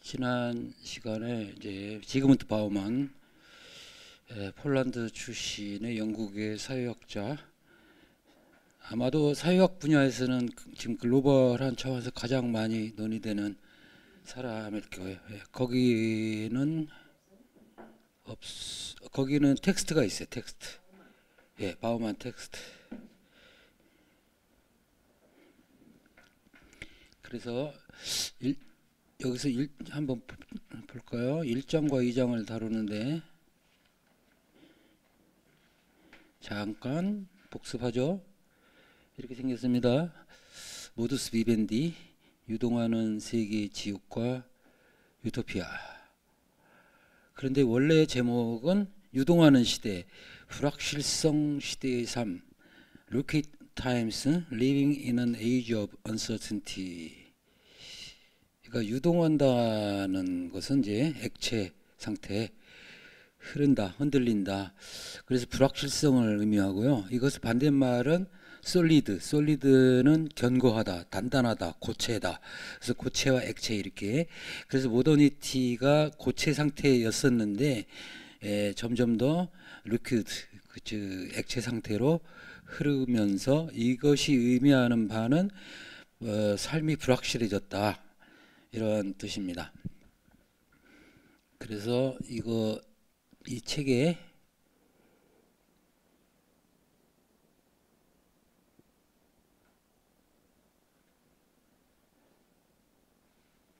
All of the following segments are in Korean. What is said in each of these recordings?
지난 시간에 이제 지그문트 바우만, 폴란드 출신의 영국의 사회학자, 아마도 사회학 분야에서는 지금 글로벌한 차원에서 가장 많이 논의되는 사람일 거예요. 거기는 텍스트가 있어요. 텍스트. 바우만 텍스트. 그래서 여기서 한번 볼까요? 1장과 2장을 다루는데 잠깐 복습하죠. 이렇게 생겼습니다. 모두스 비벤디, 유동하는 세계의 지옥과 유토피아. 그런데 원래 제목은 유동하는 시대, 불확실성 시대의 삶, Rocket Times, Living in an Age of Uncertainty. 그러니까 유동한다는 것은 이제 액체 상태, 흐른다, 흔들린다. 그래서 불확실성을 의미하고요. 이것의 반대말은 solid는 견고하다, 단단하다, 고체다. 그래서 고체와 액체 이렇게. 그래서 모더니티가 고체 상태였었는데 점점 더 liquid, 즉 액체 상태로 흐르면서 이것이 의미하는 바는 삶이 불확실해졌다. 이런 뜻입니다. 그래서 이 책에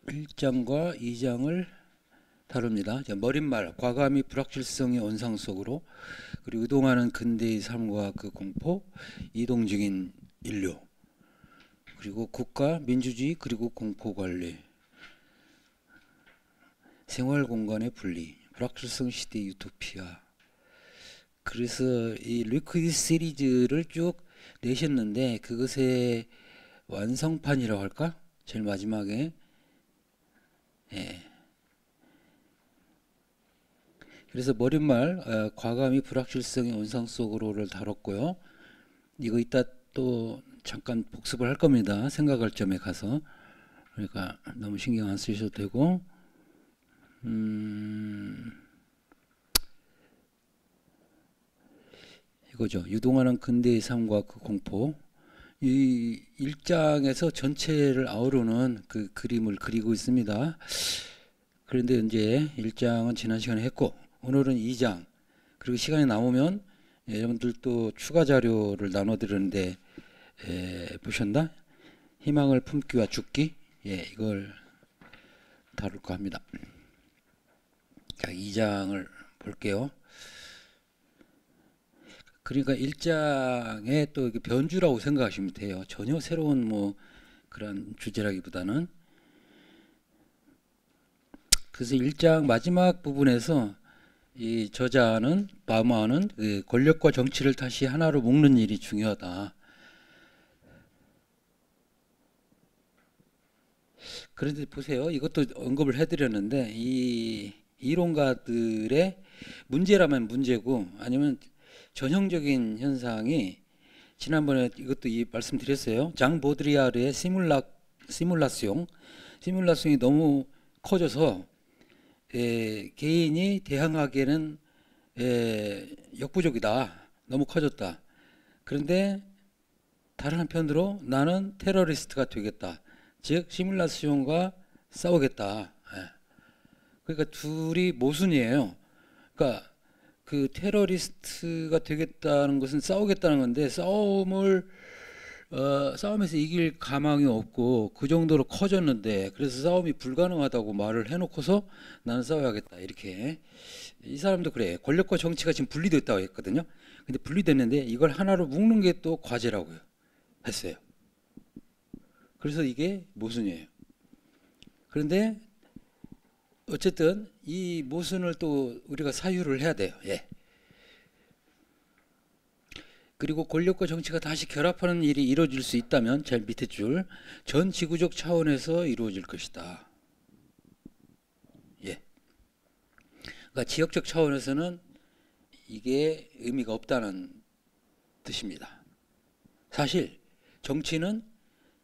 (1장과) (2장을) 다룹니다. 머릿말, 과감히 불확실성의 온상 속으로, 그리고 이동하는 근대의 삶과 그 공포, 이동 중인 인류, 그리고 국가, 민주주의, 그리고 공포관리, 생활 공간의 분리, 불확실성 시대 유토피아. 그래서 이 리퀴드 시리즈를 쭉 내셨는데 그것의 완성판이라고 할까? 제일 마지막에. 그래서 머릿말, 과감히 불확실성의 온상 속으로를 다뤘고요. 이거 이따 또 잠깐 복습을 할 겁니다. 생각할 점에 가서. 그러니까 너무 신경 안 쓰셔도 되고. 이거죠. 유동하는 근대의 삶과 그 공포. 이 1장에서 전체를 아우르는 그 그림을 그리고 있습니다. 그런데 이제 1장은 지난 시간에 했고, 오늘은 2장. 그리고 시간이 남으면 여러분들 또 추가 자료를 나눠드리는데 보셨나? 희망을 품기와 죽기. 이걸 다룰까 합니다. 자, 2장을 볼게요. 그러니까 1장에 또 변주라고 생각하시면 돼요. 전혀 새로운 그런 주제라기보다는. 그래서 1장 마지막 부분에서 이 저자는, 바우만은 권력과 정치를 다시 하나로 묶는 일이 중요하다. 그런데 보세요. 이것도 언급을 해드렸는데 이 이론가들의 문제라면 문제고, 아니면 전형적인 현상이, 지난번에 이것도 말씀드렸어요. 장 보드리아르의 시뮬라송이 너무 커져서 개인이 대항하기에는 역부족이다. 너무 커졌다. 그런데 다른 한편으로 나는 테러리스트가 되겠다. 즉 시뮬라송과 싸우겠다. 그러니까 둘이 모순이에요. 그러니까 그 테러리스트가 되겠다는 것은 싸우겠다는 건데, 싸움에서 이길 가망이 없고 그 정도로 커졌는데, 그래서 싸움이 불가능하다고 말을 해놓고서 나는 싸워야겠다. 이렇게. 이 사람도 그래. 권력과 정치가 지금 분리됐다고 했거든요. 근데 분리됐는데 이걸 하나로 묶는 게 또 과제라고 했어요. 그래서 이게 모순이에요. 그런데 어쨌든 이 모순을 또 우리가 사유를 해야 돼요. 그리고 권력과 정치가 다시 결합하는 일이 이루어질 수 있다면, 제일 밑에 줄, 전 지구적 차원에서 이루어질 것이다. 그러니까 지역적 차원에서는 이게 의미가 없다는 뜻입니다. 사실 정치는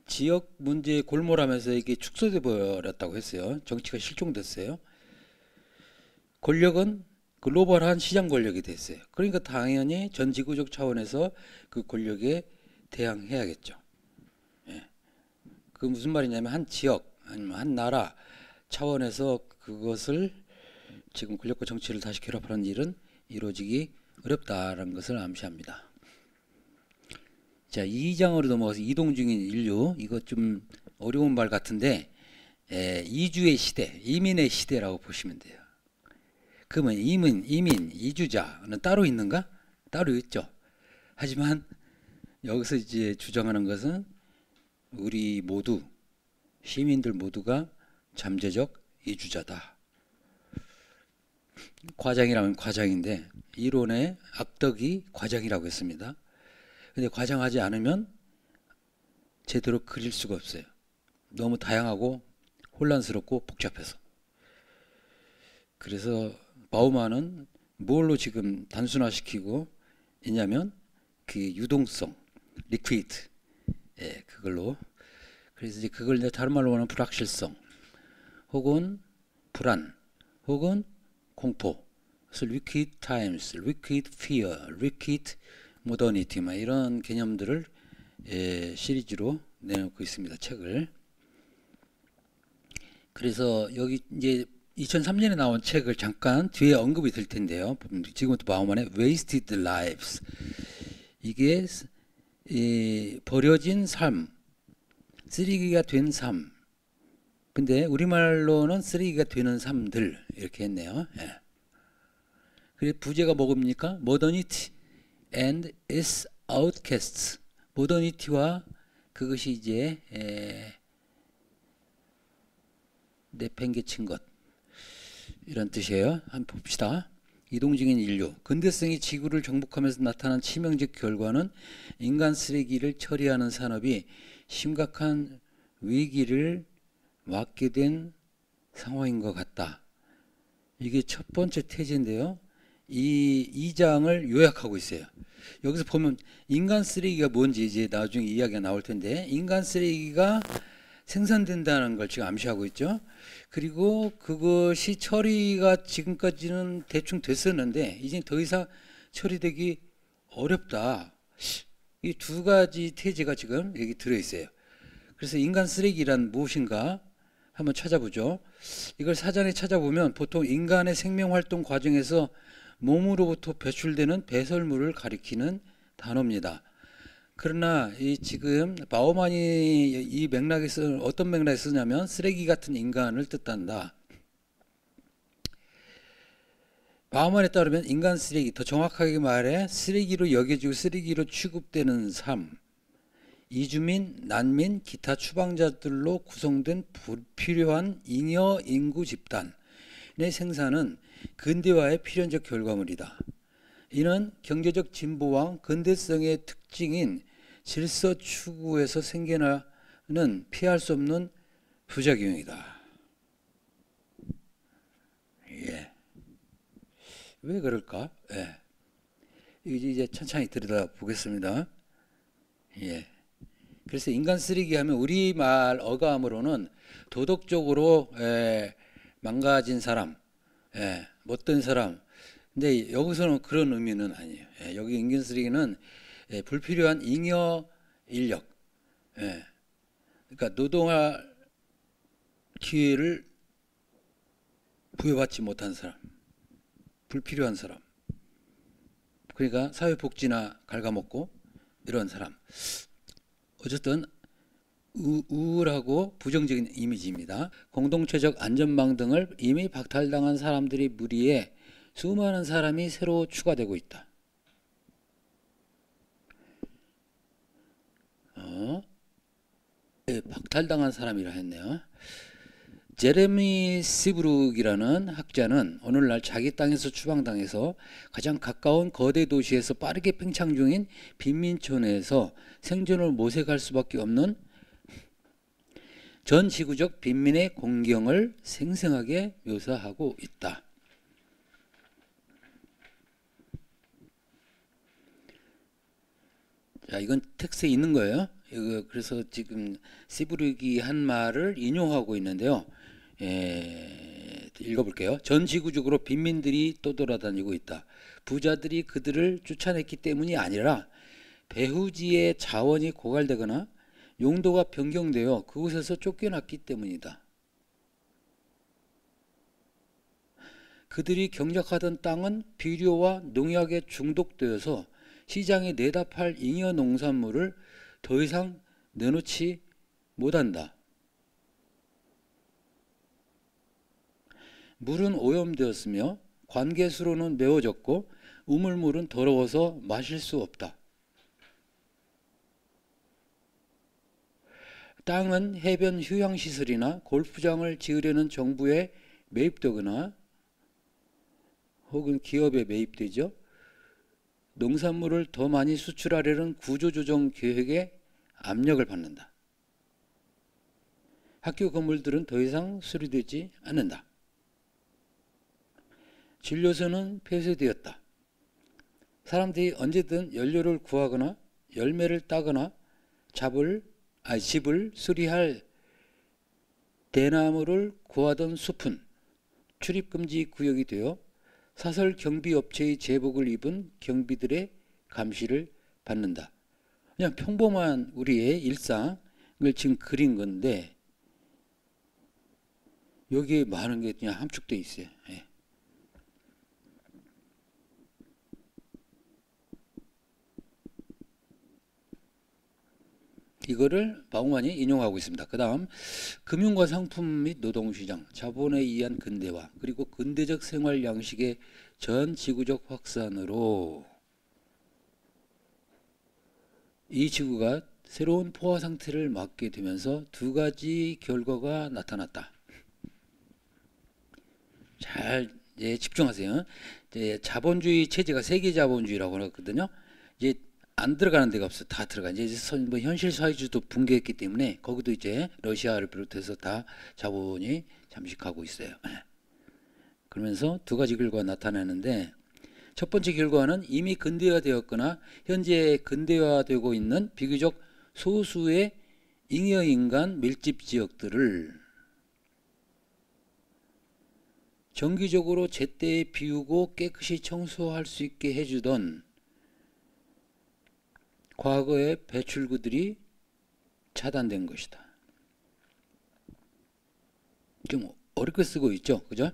지역 문제에 골몰하면서 이게 축소돼 버렸다고 했어요. 정치가 실종됐어요. 권력은 글로벌한 시장 권력이 됐어요. 그러니까 당연히 전 지구적 차원에서 그 권력에 대항해야겠죠. 예. 그 무슨 말이냐면 한 지역 아니면 한 나라 차원에서 그것을 지금 권력과 정치를 다시 결합하는 일은 이루어지기 어렵다라는 것을 암시합니다. 자, 2장으로 넘어가서 이동 중인 인류. 이거 좀 어려운 말 같은데 이주의 시대, 이민의 시대라고 보시면 돼요. 그러면 이민, 이주자는 따로 있는가? 따로 있죠. 하지만 여기서 이제 주장하는 것은 우리 모두, 시민들 모두가 잠재적 이주자다. 과장이라면 과장인데 이론의 악덕이 과장이라고 했습니다. 근데 과장하지 않으면 제대로 그릴 수가 없어요. 너무 다양하고 혼란스럽고 복잡해서. 그래서 바우만은 뭘로 지금 단순화시키고 있냐면 그 유동성, 리퀴드, 그걸로. 그래서 이제 그걸 이제 다른 말로 하면 불확실성, 혹은 불안, 혹은 공포. 그래서 liquid times, liquid fear, liquid modernity, 막 이런 개념들을 시리즈로 내놓고 있습니다. 책을. 그래서 여기 이제 2003년에 나온 책을 잠깐 뒤에 언급이 될 텐데요. 지금부터 바우만의 Wasted Lives. 이게 버려진 삶, 쓰레기가 된 삶. 근데 우리말로는 쓰레기가 되는 삶들 이렇게 했네요. 예. 그리고 부제가 뭐입니까? Modernity and its outcasts. 모더니티와 그것이 이제 내팽개친 것, 이런 뜻이에요. 한번 봅시다. 이동 중인 인류. 근대성이 지구를 정복하면서 나타난 치명적 결과는 인간 쓰레기를 처리하는 산업이 심각한 위기를 맞게 된 상황인 것 같다. 이게 첫 번째 테즈인데요. 이 장을 요약하고 있어요. 여기서 보면 인간 쓰레기가 뭔지 이제 나중에 이야기가 나올 텐데, 인간 쓰레기가 생산된다는 걸 지금 암시하고 있죠. 그리고 그것이 처리가 지금까지는 대충 됐었는데 이제 더 이상 처리되기 어렵다. 이 두 가지 테즈가 지금 여기 들어있어요. 그래서 인간 쓰레기란 무엇인가 한번 찾아보죠. 이걸 사전에 찾아보면 보통 인간의 생명활동 과정에서 몸으로부터 배출되는 배설물을 가리키는 단어입니다. 그러나 이 지금 바우만이 이 맥락에서 어떤 맥락에 쓰냐면 쓰레기 같은 인간을 뜻한다. 바우만에 따르면 인간 쓰레기, 더 정확하게 말해 쓰레기로 여겨지고 쓰레기로 취급되는 삶, 이주민, 난민, 기타 추방자들로 구성된 불필요한 잉여 인구 집단의 생산은 근대화의 필연적 결과물이다. 이는 경제적 진보와 근대성의 특징인 질서 추구에서 생겨나는 피할 수 없는 부작용이다. 예. 왜 그럴까? 예. 이제 천천히 들여다 보겠습니다. 예. 그래서 인간 쓰레기 하면 우리말 어감으로는 도덕적으로 망가진 사람, 못된 사람. 근데 여기서는 그런 의미는 아니에요. 여기 인간 쓰레기는 불필요한 잉여 인력, 그러니까 노동할 기회를 부여받지 못한 사람, 불필요한 사람. 그러니까 사회복지나 갉아먹고 이런 사람. 어쨌든 우울하고 부정적인 이미지입니다. 공동체적 안전망 등을 이미 박탈당한 사람들이 무리해 수많은 사람이 새로 추가되고 있다. 박탈당한 사람이라 했네요. 제레미 시브룩이라는 학자는 오늘날 자기 땅에서 추방당해서 가장 가까운 거대 도시에서 빠르게 팽창 중인 빈민촌에서 생존을 모색할 수밖에 없는 전 지구적 빈민의 공경을 생생하게 묘사하고 있다. 자, 이건 텍스트에 있는 거예요. 그래서 지금 시브르기 한 말을 인용하고 있는데요. 읽어볼게요. 전 지구적으로 빈민들이 떠돌아다니고 있다. 부자들이 그들을 쫓아냈기 때문이 아니라 배후지의 자원이 고갈되거나 용도가 변경되어 그곳에서 쫓겨났기 때문이다. 그들이 경작하던 땅은 비료와 농약에 중독되어서 시장에 내다 팔 잉여 농산물을 더 이상 내놓지 못한다. 물은 오염되었으며 관계수로는 메워졌고 우물물은 더러워서 마실 수 없다. 땅은 해변 휴양시설이나 골프장을 지으려는 정부에 매입되거나 혹은 기업에 매입되죠. 농산물을 더 많이 수출하려는 구조조정 계획에 압력을 받는다. 학교 건물들은 더 이상 수리되지 않는다. 진료소는 폐쇄되었다. 사람들이 언제든 연료를 구하거나 열매를 따거나 집을 수리할 대나무를 구하던 숲은 출입금지 구역이 되어 사설 경비업체의 제복을 입은 경비들의 감시를 받는다. 그냥 평범한 우리의 일상을 지금 그린 건데 여기에 많은 게 그냥 함축되어 있어요. 예. 이거를 바우만이 인용하고 있습니다. 그 다음 금융과 상품 및 노동시장, 자본에 의한 근대화, 그리고 근대적 생활 양식의 전 지구적 확산으로 이 지구가 새로운 포화 상태를 맞게 되면서 두 가지 결과가 나타났다. 잘 집중하세요. 자본주의 체제가 세계 자본주의라고 하거든요. 이제 안 들어가는 데가 없어. 다 들어가. 이제 뭐 현실 사회주의도 붕괴했기 때문에 거기도 이제 러시아를 비롯해서 다 자본이 잠식하고 있어요. 그러면서 두 가지 결과가 나타나는데 첫 번째 결과는 이미 근대화되었거나 현재 근대화되고 있는 비교적 소수의 잉여인간 밀집 지역들을 정기적으로 제때 비우고 깨끗이 청소할 수 있게 해주던 과거의 배출구들이 차단된 것이다. 좀 어렵게 쓰고 있죠, 그죠?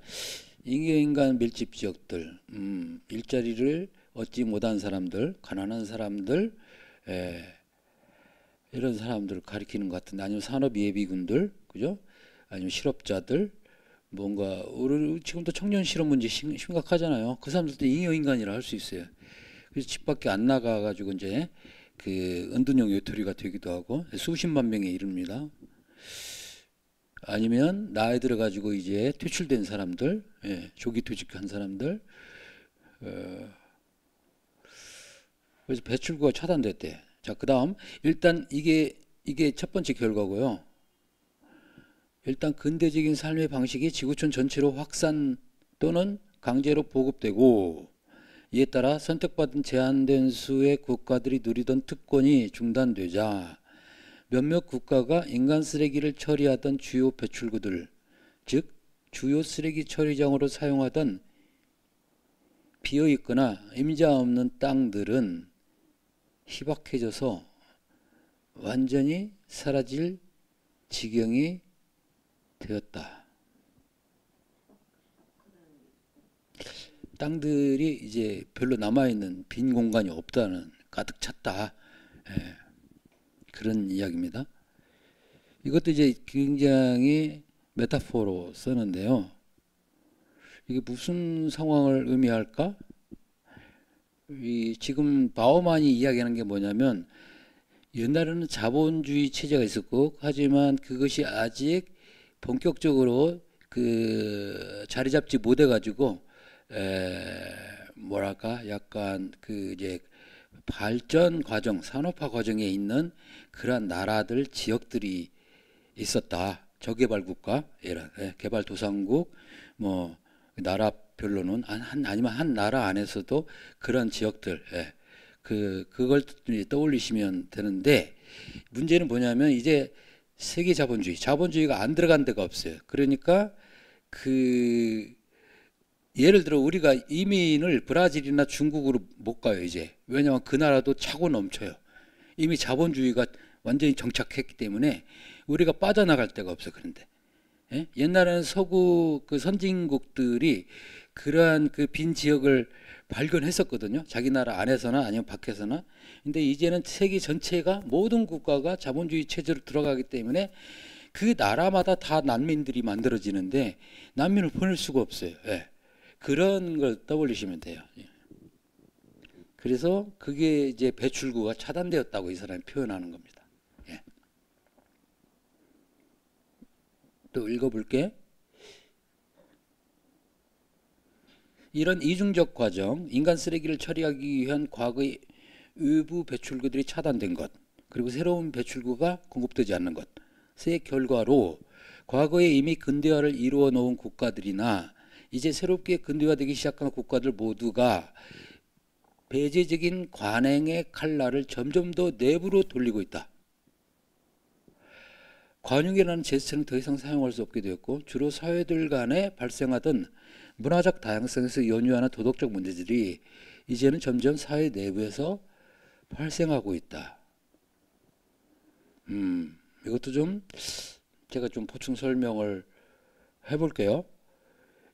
잉여인간 밀집 지역들, 일자리를 얻지 못한 사람들, 가난한 사람들, 이런 사람들을 가리키는 것 같은데, 아니면 산업 예비군들, 그죠? 아니면 실업자들, 뭔가 우리 지금도 청년 실업 문제 심각하잖아요. 그 사람들도 잉여인간이라 할 수 있어요. 그래서 집 밖에 안 나가가지고 이제 그 은둔형 외톨이가 되기도 하고 수십만 명에 이릅니다. 아니면 나이 들어가지고 이제 퇴출된 사람들, 조기 퇴직한 사람들, 그래서 배출구가 차단됐대. 자, 그 다음 일단 이게 첫 번째 결과고요. 일단 근대적인 삶의 방식이 지구촌 전체로 확산 또는 강제로 보급되고 이에 따라 선택받은 제한된 수의 국가들이 누리던 특권이 중단되자 몇몇 국가가 인간 쓰레기를 처리하던 주요 배출구들, 즉 주요 쓰레기 처리장으로 사용하던 비어있거나 임자 없는 땅들은 희박해져서 완전히 사라질 지경이 되었다. 땅들이 이제 별로 남아있는 빈 공간이 없다는, 가득 찼다. 그런 이야기입니다. 이것도 이제 굉장히 메타포로 쓰는데요. 이게 무슨 상황을 의미할까? 지금 바우만이 이야기하는 게 뭐냐면 옛날에는 자본주의 체제가 있었고 하지만 그것이 아직 본격적으로 그 자리 잡지 못해 가지고 뭐랄까 약간 그 이제 발전 과정, 산업화 과정에 있는 그러한 나라들, 지역들이 있었다. 저개발 국가, 개발도상국, 뭐 나라별로는 아니면 한 나라 안에서도 그런 지역들, 그걸 떠올리시면 되는데 문제는 뭐냐면 이제 세계 자본주의가 안 들어간 데가 없어요. 그러니까 그 예를 들어 우리가 이민을 브라질이나 중국으로 못 가요, 이제. 왜냐하면 그 나라도 차고 넘쳐요. 이미 자본주의가 완전히 정착했기 때문에 우리가 빠져나갈 데가 없어. 그런데 예? 옛날에는 서구 그 선진국들이 그러한 그 빈 지역을 발견했었거든요. 자기 나라 안에서나 아니면 밖에서나. 근데 이제는 세계 전체가 모든 국가가 자본주의 체제로 들어가기 때문에 그 나라마다 다 난민들이 만들어지는데 난민을 보낼 수가 없어요. 예. 그런 걸 떠올리시면 돼요. 예. 그래서 그게 이제 배출구가 차단되었다고 이 사람이 표현하는 겁니다. 예. 또 읽어볼게. 이런 이중적 과정, 인간 쓰레기를 처리하기 위한 과거의 외부 배출구들이 차단된 것, 그리고 새로운 배출구가 공급되지 않는 것의 결과로 과거에 이미 근대화를 이루어 놓은 국가들이나 이제 새롭게 근대화되기 시작한 국가들 모두가 배제적인 관행의 칼날을 점점 더 내부로 돌리고 있다. 관용이라는 제스처는 더 이상 사용할 수 없게 되었고 주로 사회들 간에 발생하던 문화적 다양성에서 연유하는 도덕적 문제들이 이제는 점점 사회 내부에서 발생하고 있다. 이것도 좀 제가 좀 보충 설명을 해볼게요.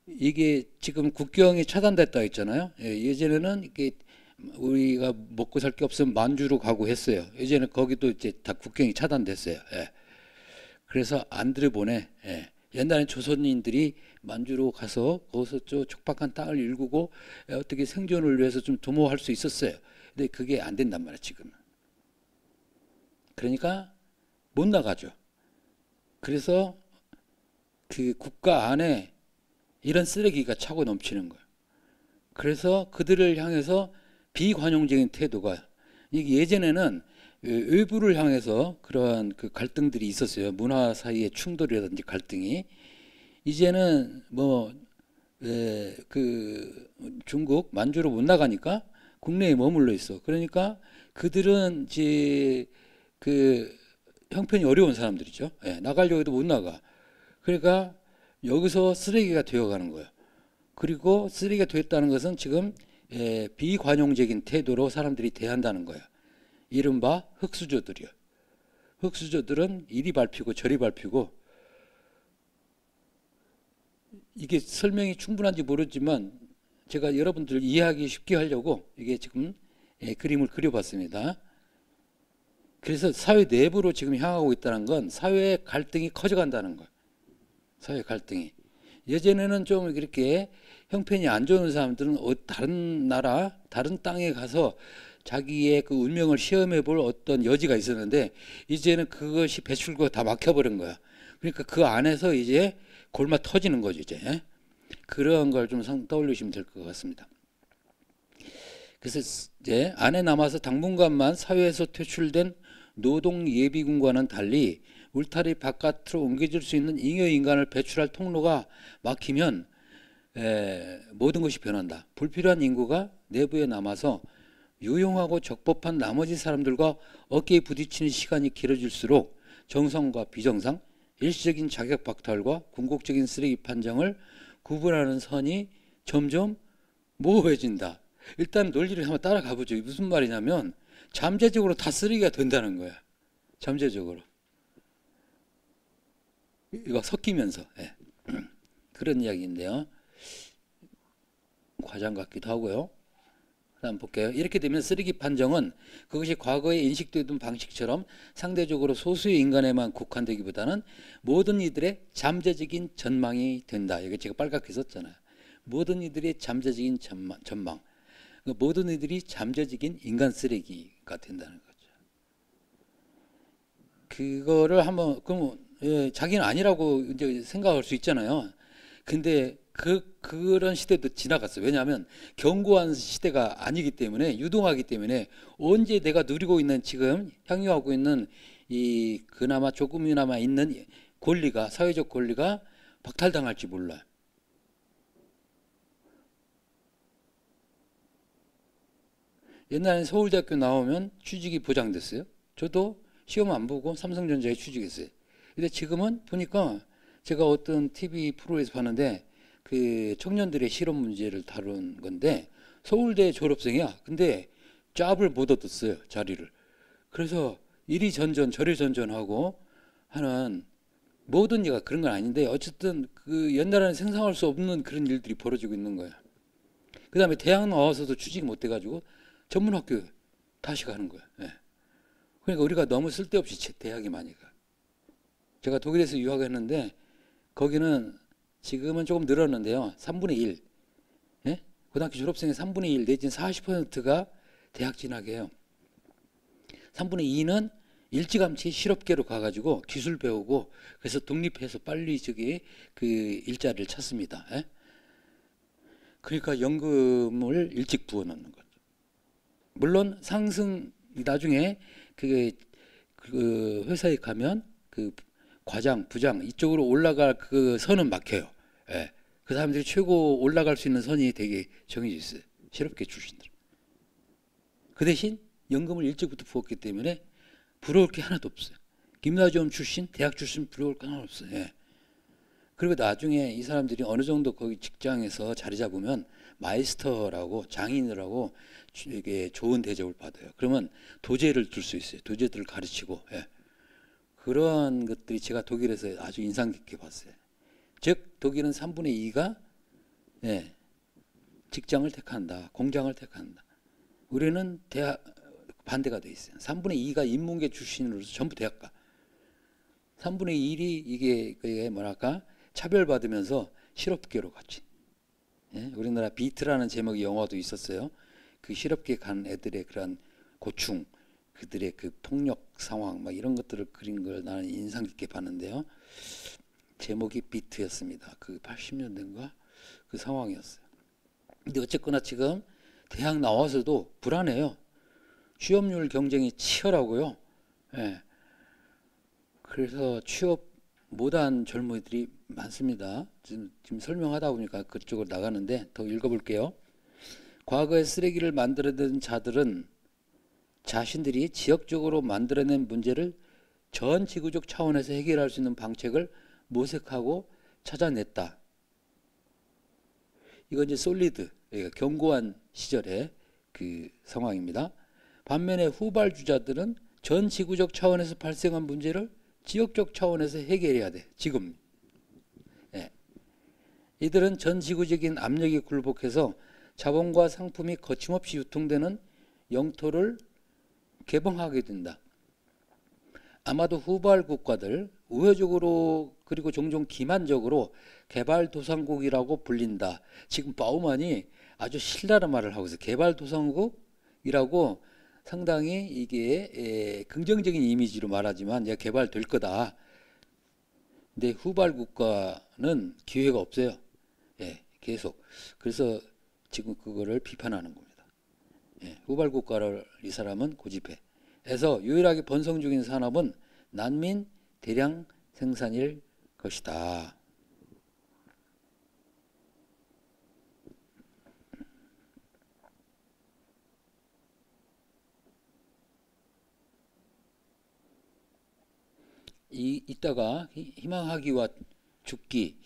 이게 지금 국경이 차단됐다 했잖아요. 예, 예전에는 이게 우리가 먹고 살 게 없으면 만주로 가고 했어요. 예전에 거기도 이제 다 국경이 차단됐어요. 예. 그래서 안 들여보내. 예. 옛날에 조선인들이 만주로 가서 거기서 저 촉박한 땅을 일구고 어떻게 생존을 위해서 좀 도모할 수 있었어요. 근데 그게 안 된단 말이에요, 지금은. 그러니까 못 나가죠. 그래서 그 국가 안에 이런 쓰레기가 차고 넘치는 거예요. 그래서 그들을 향해서 비관용적인 태도가, 이게 예전에는 외부를 향해서 그러한 그 갈등들이 있었어요. 문화 사이의 충돌이라든지 갈등이. 이제는 뭐 그 중국 만주로 못 나가니까 국내에 머물러 있어. 그러니까 그들은 이제 그 형편이 어려운 사람들이죠. 예, 나가려고 해도 못 나가. 그러니까 여기서 쓰레기가 되어가는 거예요. 그리고 쓰레기가 됐다는 것은 지금 비관용적인 태도로 사람들이 대한다는 거예요. 이른바 흙수저들이요. 흙수저들은 이리 밟히고 저리 밟히고, 이게 설명이 충분한지 모르지만 제가 여러분들 이해하기 쉽게 하려고 이게 지금 그림을 그려봤습니다. 그래서 사회 내부로 지금 향하고 있다는 건 사회의 갈등이 커져간다는 거예요. 사회 갈등이. 예전에는 좀 이렇게 형편이 안 좋은 사람들은 다른 나라, 다른 땅에 가서 자기의 그 운명을 시험해 볼 어떤 여지가 있었는데 이제는 그것이 배출구가 다 막혀버린 거야. 그러니까 그 안에서 이제 골마 터지는 거죠, 이제. 그런 걸 좀 떠올리시면 될 것 같습니다. 그래서 이제 안에 남아서 당분간만 사회에서 퇴출된 노동 예비군과는 달리 울타리 바깥으로 옮겨질 수 있는 잉여 인간을 배출할 통로가 막히면 모든 것이 변한다. 불필요한 인구가 내부에 남아서 유용하고 적법한 나머지 사람들과 어깨에 부딪히는 시간이 길어질수록 정상과 비정상, 일시적인 자격 박탈과 궁극적인 쓰레기 판정을 구분하는 선이 점점 모호해진다. 일단 논리를 한번 따라가 보죠. 무슨 말이냐면 잠재적으로 다 쓰레기가 된다는 거야. 잠재적으로. 이거 섞이면서. 예. 그런 이야기인데요. 과장 같기도 하고요. 다음 볼게요. 이렇게 되면 쓰레기 판정은 그것이 과거에 인식되던 방식처럼 상대적으로 소수의 인간에만 국한되기보다는 모든 이들의 잠재적인 전망이 된다. 이게 제가 빨갛게 썼잖아요. 모든 이들의 잠재적인 전망. 모든 이들이 잠재적인 인간 쓰레기가 된다는 거죠. 그거를 한번 그럼 자기는 아니라고 이제 생각할 수 있잖아요. 근데 그런 시대도 지나갔어요. 왜냐하면 견고한 시대가 아니기 때문에, 유동하기 때문에 언제 내가 누리고 있는 지금 향유하고 있는 이 그나마 조금이나마 있는 권리가, 사회적 권리가 박탈당할지 몰라요. 옛날에 서울대학교 나오면 취직이 보장됐어요. 저도 시험 안 보고 삼성전자에 취직했어요. 근데 지금은 보니까 제가 어떤 TV 프로에서 봤는데 그 청년들의 실업 문제를 다룬 건데 서울대 졸업생이야. 근데 잡을 못 얻었어요, 자리를. 그래서 이리 전전 저리 전전하고 하는 모든 얘가 그런 건 아닌데 어쨌든 그 옛날에는 생각할 수 없는 그런 일들이 벌어지고 있는 거야. 그 다음에 대학 나와서도 취직이 못 돼가지고 전문학교 다시 가는 거야. 예. 그러니까 우리가 너무 쓸데없이 대학에 많이 가. 제가 독일에서 유학했는데 거기는 지금은 조금 늘었는데요. 3분의 1. 예? 고등학교 졸업생의 3분의 1 내지는 40%가 대학 진학이에요. 3분의 2는 일찌감치 실업계로 가가지고 기술 배우고 그래서 독립해서 빨리 저기 그 일자리를 찾습니다. 예? 그러니까 연금을 일찍 부어놓는 거죠. 물론 상승 나중에 그 회사에 가면 그 과장, 부장 이쪽으로 올라갈 그 선은 막혀요. 예. 그 사람들이 최고 올라갈 수 있는 선이 되게 정해져 있어요. 실업계 출신들. 그 대신 연금을 일찍부터 부었기 때문에 부러울 게 하나도 없어요. 김나지움 출신, 대학 출신 부러울 게 하나도 없어요. 예. 그리고 나중에 이 사람들이 어느 정도 거기 직장에서 자리 잡으면 마이스터라고 장인이라고 이게 좋은 대접을 받아요. 그러면 도제를 둘 수 있어요. 도제들을 가르치고. 예. 그런 것들이 제가 독일에서 아주 인상 깊게 봤어요. 즉 독일은 3분의 2가 예, 직장을 택한다. 공장을 택한다. 우리는 대학 반대가 돼 있어요. 3분의 2가 인문계 출신으로서 전부 대학 가. 3분의 1이 이게 뭐랄까 차별받으면서 실업계로 갔지. 예? 우리나라 비트라는 제목의 영화도 있었어요. 그 실업계 간 애들의 그런 고충, 그들의 그 폭력 상황, 막 이런 것들을 그린 걸 나는 인상 깊게 봤는데요. 제목이 비트였습니다. 그 80년대인가 그 상황이었어요. 근데 어쨌거나 지금 대학 나와서도 불안해요. 취업률 경쟁이 치열하고요. 예. 그래서 취업 못한 젊은이들이 많습니다. 지금 설명하다 보니까 그쪽으로 나가는데 더 읽어볼게요. 과거에 쓰레기를 만들어낸 자들은 자신들이 지역적으로 만들어낸 문제를 전 지구적 차원에서 해결할 수 있는 방책을 모색하고 찾아냈다. 이건 이제 솔리드, 그러니까 견고한 시절의 그 상황입니다. 반면에 후발주자들은 전 지구적 차원에서 발생한 문제를 지역적 차원에서 해결해야 돼. 지금. 예. 이들은 전 지구적인 압력에 굴복해서 자본과 상품이 거침없이 유통되는 영토를 개방하게 된다. 아마도 후발 국가들 우회적으로 그리고 종종 기만적으로 개발도상국이라고 불린다. 지금 바우만이 아주 신랄한 말을 하고 있어요. 개발도상국이라고 상당히 이게 긍정적인 이미지로 말하지만 이제 개발될 거다. 근데 후발 국가는 기회가 없어요. 예, 계속. 그래서 지금 그거를 비판하는 겁니다. 예, 후발 국가를 이 사람은 고집해. 해서 유일하게 번성 중인 산업은 난민 대량 생산일 것이다. 이따가 희망하기와 죽기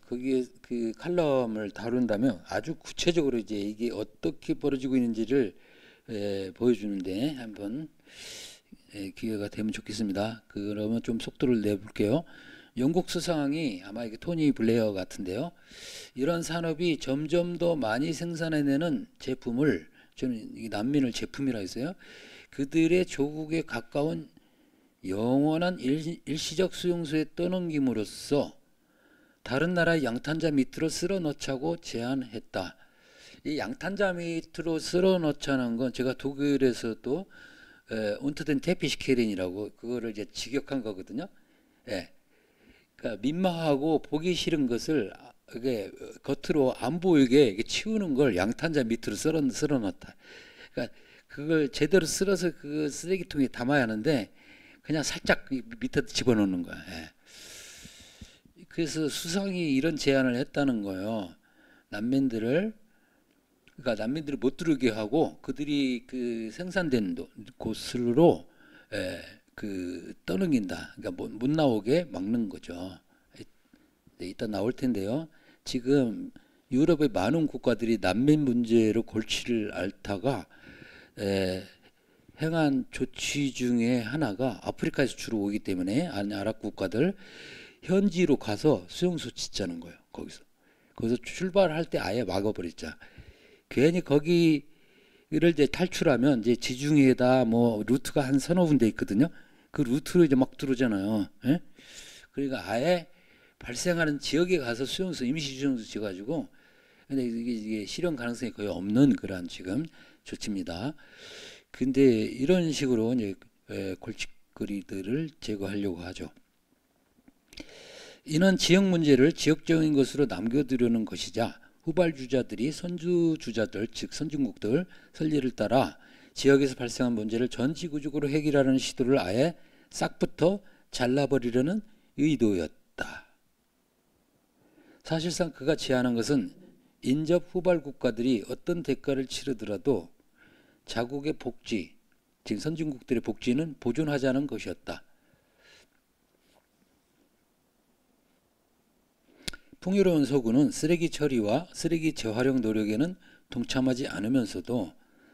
거기에 그 칼럼을 다룬다면 아주 구체적으로 이제 이게 어떻게 벌어지고 있는지를 보여주는데 한번 기회가 되면 좋겠습니다. 그러면 좀 속도를 내볼게요. 영국 수상이 아마 이게 토니 블레어 같은데요. 이런 산업이 점점 더 많이 생산해내는 제품을 저는 난민을 제품이라 했어요. 그들의 조국에 가까운 영원한 일시적 수용소에 떠넘김으로써 다른 나라의 양탄자 밑으로 쓸어넣자고 제안했다. 이 양탄자 밑으로 쓸어넣자는 건 제가 독일에서도 운터덴 테피시케린이라고 그거를 이제 직역한 거거든요. 예. 그러니까 민망하고 보기 싫은 것을 이게 겉으로 안 보이게 치우는 걸 양탄자 밑으로 쓸어넣다. 그러니까 그걸 제대로 쓸어서 그 쓰레기통에 담아야 하는데 그냥 살짝 밑에 집어넣는 거야. 예. 그래서 수상이 이런 제안을 했다는 거예요. 난민들을 그러니까 난민들을 못 들어오게 하고 그들이 그 생산된 곳으로 떠넘긴다. 그러니까 못 나오게 막는 거죠. 네, 이따 나올 텐데요. 지금 유럽의 많은 국가들이 난민 문제로 골치를 앓다가 행한 조치 중에 하나가 아프리카에서 주로 오기 때문에 아랍 국가들 현지로 가서 수용소 짓자는 거예요. 거기서 출발할 때 아예 막아버리자. 괜히 거기를 이제 탈출하면 이제 지중해에다 뭐 루트가 한 서너 군데 있거든요. 그 루트로 이제 막 들어오잖아요. 예? 그러니까 아예 발생하는 지역에 가서 임시 수용소 지어가지고, 근데 이게 실현 가능성이 거의 없는 그러한 지금 조치입니다. 근데 이런 식으로 이제 골칫거리들을 제거하려고 하죠. 이는 지역 문제를 지역적인 것으로 남겨두려는 것이자 후발주자들이 선두주자들 즉 선진국들 선례를 따라 지역에서 발생한 문제를 전 지구적으로 해결하려는 시도를 아예 싹부터 잘라버리려는 의도였다. 사실상 그가 제안한 것은 인접 후발 국가들이 어떤 대가를 치르더라도 자국의 복지, 즉 선진국들의 복지는 보존하자는 것이었다. 풍요로운 서구는 쓰레기 처리와 쓰레기 재활용 노력에는 동참하지 않으면서도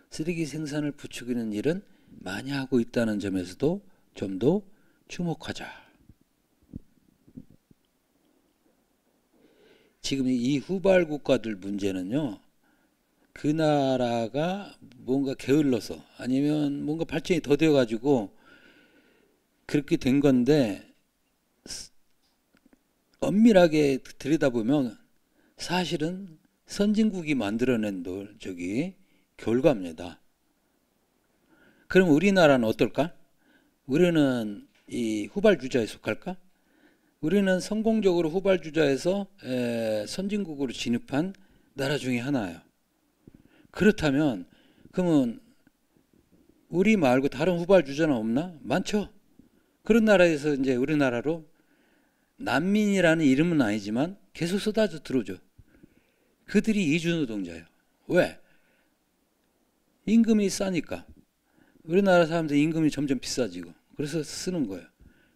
쓰레기 생산을 부추기는 일은 많이 하고 있다는 점에서도 좀 더 주목하자. 지금 이 후발 국가들 문제는요, 그 나라가 뭔가 게을러서 아니면 뭔가 발전이 더 되어 가지고 그렇게 된 건데, 엄밀하게 들여다보면 사실은 선진국이 만들어낸 결과입니다. 그럼 우리나라는 어떨까? 우리는 이 후발주자에 속할까? 우리는 성공적으로 후발주자에서 선진국으로 진입한 나라 중에 하나예요. 그렇다면 그러면 우리 말고 다른 후발주자는 없나? 많죠. 그런 나라에서 이제 우리나라로 난민이라는 이름은 아니지만 계속 쏟아져 들어오죠. 그들이 이주노동자예요. 왜? 임금이 싸니까. 우리나라 사람들 임금이 점점 비싸지고 그래서 쓰는 거예요.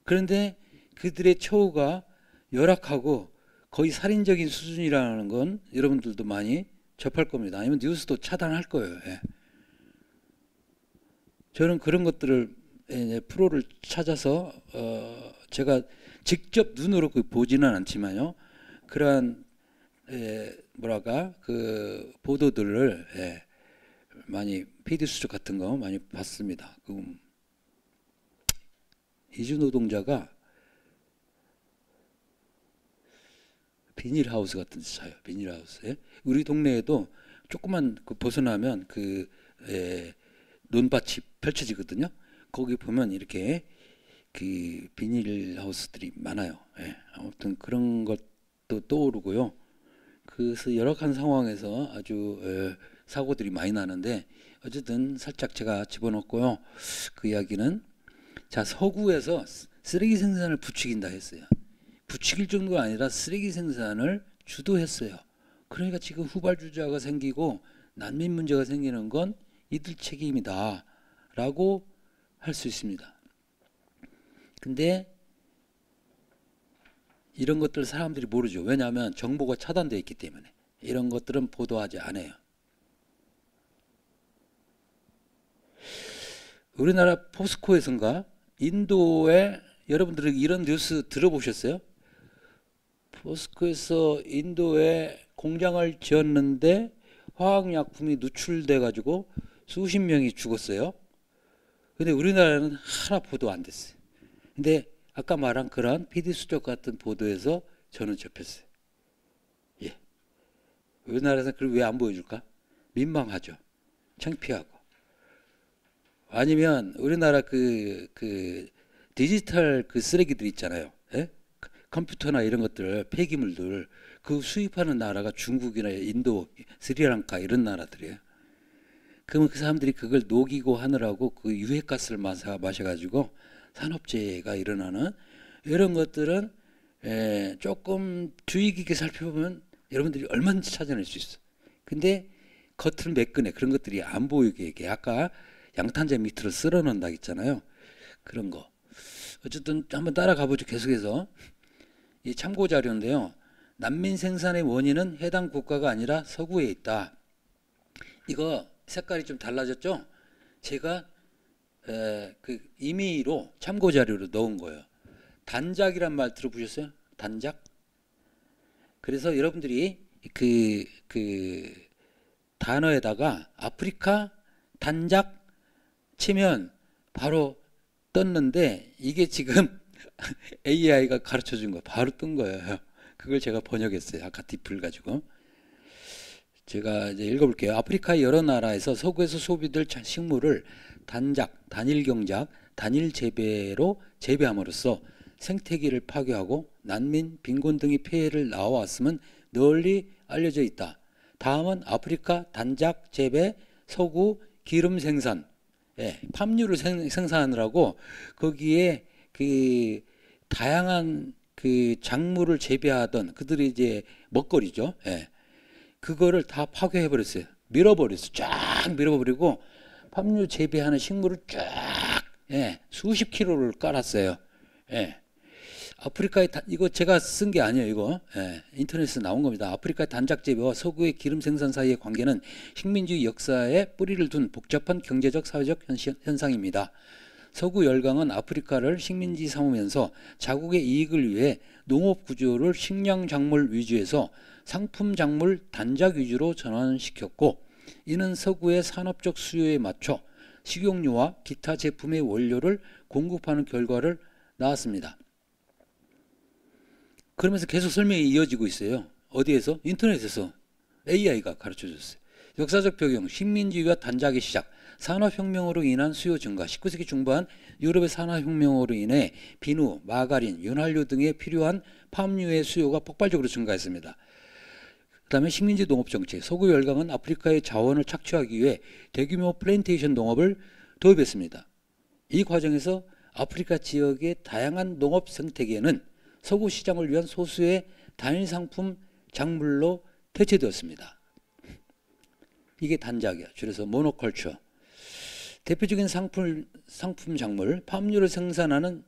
그런데 그들의 처우가 열악하고 거의 살인적인 수준이라는 건 여러분들도 많이 접할 겁니다. 아니면 뉴스도 차단할 거예요. 예. 저는 그런 것들을 프로를 찾아서 제가 직접 눈으로 보지는 않지만요. 그러한 그 보도들을 많이 PD 수첩 같은 거 많이 봤습니다. 이주 노동자가 비닐하우스 같은 데서 자요. 비닐하우스에. 우리 동네에도 조금만 벗어나면 논밭이 펼쳐지거든요. 거기 보면 이렇게 그 비닐하우스들이 많아요. 아무튼 그런 것도 떠오르고요. 그래서 열악한 상황에서 아주 사고들이 많이 나는데, 어쨌든 살짝 제가 집어넣고요. 그 이야기는, 자, 서구에서 쓰레기 생산을 부추긴다 했어요. 부추길 정도가 아니라 쓰레기 생산을 주도했어요. 그러니까 지금 후발주자가 생기고 난민 문제가 생기는 건 이들 책임이다 라고 할 수 있습니다. 근데 이런 것들 사람들이 모르죠. 왜냐하면 정보가 차단되어 있기 때문에. 이런 것들은 보도하지 않아요. 우리나라 포스코에선가 인도에, 여러분들은 이런 뉴스 들어보셨어요? 포스코에서 인도에 공장을 지었는데 화학약품이 누출돼 가지고 수십 명이 죽었어요. 근데 우리나라는 하나 보도 안 됐어요. 근데 아까 말한 그런 PD 수첩 같은 보도에서 저는 접했어요. 예. 우리나라에서 그걸 왜 안 보여줄까? 민망하죠. 창피하고. 아니면 우리나라 그 디지털 그 쓰레기들 있잖아요. 예? 컴퓨터나 이런 것들, 폐기물들, 그 수입하는 나라가 중국이나 인도, 스리랑카 이런 나라들이에요. 그러면 그 사람들이 그걸 녹이고 하느라고 그 유해가스를 마셔가지고 산업재해가 일어나는 이런 것들은 조금 주의 깊게 살펴보면 여러분들이 얼마든지 찾아낼 수 있어. 근데 겉을 매끈해. 그런 것들이 안 보이게 아까 양탄자 밑으로 쓸어넣는다 했잖아요. 그런 거. 어쨌든 한번 따라가 보죠. 계속해서. 이 참고 자료인데요. 난민 생산의 원인은 해당 국가가 아니라 서구에 있다. 이거 색깔이 좀 달라졌죠? 제가 그 임의로 참고 자료로 넣은 거예요. 단작이란 말 들어보셨어요? 단작? 그래서 여러분들이 그 단어에다가 아프리카 단작 치면 바로 떴는데 이게 지금 AI가 가르쳐 준 거 바로 뜬 거예요. 그걸 제가 번역했어요. 아까 딥을 가지고. 제가 이제 읽어볼게요. 아프리카의 여러 나라에서 서구에서 소비될 식물을 단작, 단일 경작, 단일 재배로 재배함으로써 생태계를 파괴하고 난민, 빈곤 등의 피해를 나와왔음은 널리 알려져 있다. 다음은 아프리카 단작 재배, 서구 기름 생산, 팜유를 생산하느라고 거기에 그 다양한 그 작물을 재배하던 그들이 이제 먹거리죠. 그거를 다 파괴해 버렸어요. 밀어버렸어요. 쫙 밀어버리고 팜유 재배하는 식물을 쫙 수십 킬로를 깔았어요. 아프리카의 이거 제가 쓴 게 아니에요. 이거 인터넷에서 나온 겁니다. 아프리카의 단작 재배와 서구의 기름 생산 사이의 관계는 식민주의 역사에 뿌리를 둔 복잡한 경제적 사회적 현상입니다. 서구 열강은 아프리카를 식민지 삼으면서 자국의 이익을 위해 농업 구조를 식량 작물 위주에서 상품 작물 단작 위주로 전환시켰고, 이는 서구의 산업적 수요에 맞춰 식용유와 기타 제품의 원료를 공급하는 결과를 낳았습니다. 그러면서 계속 설명이 이어지고 있어요. 어디에서? 인터넷에서 AI가 가르쳐줬어요. 역사적 배경, 식민지와 단작의 시작, 산업혁명으로 인한 수요 증가, 19세기 중반 유럽의 산업혁명으로 인해 비누, 마가린, 윤활유 등에 필요한 팜유의 수요가 폭발적으로 증가했습니다. 그 다음에 식민지 농업 정책, 서구 열강은 아프리카의 자원을 착취하기 위해 대규모 플랜테이션 농업을 도입했습니다. 이 과정에서 아프리카 지역의 다양한 농업 생태계는 서구 시장을 위한 소수의 단일 상품 작물로 대체되었습니다. 이게 단작이야. 줄여서 모노컬처. 대표적인 상품 작물, 팜유를 생산하는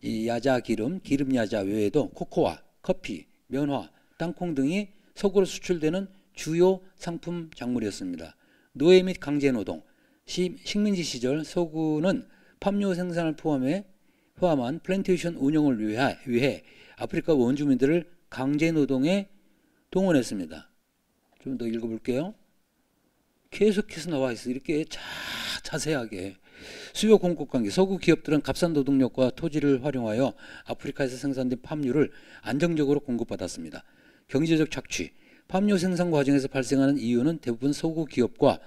이 야자 기름, 기름 야자 외에도 코코아, 커피, 면화, 땅콩 등이 서구로 수출되는 주요 상품 작물이었습니다. 노예 및 강제 노동, 식민지 시절 서구는 팜유 생산을 포함한 플랜테이션 운영을 위해 아프리카 원주민들을 강제 노동에 동원했습니다. 좀 더 읽어볼게요. 계속해서 나와 있어. 이렇게 자세하게. 수요 공급 관계. 서구 기업들은 값싼 노동력과 토지를 활용하여 아프리카에서 생산된 팜유를 안정적으로 공급받았습니다. 경제적 착취. 팜유 생산 과정에서 발생하는 이유는 대부분 서구 기업과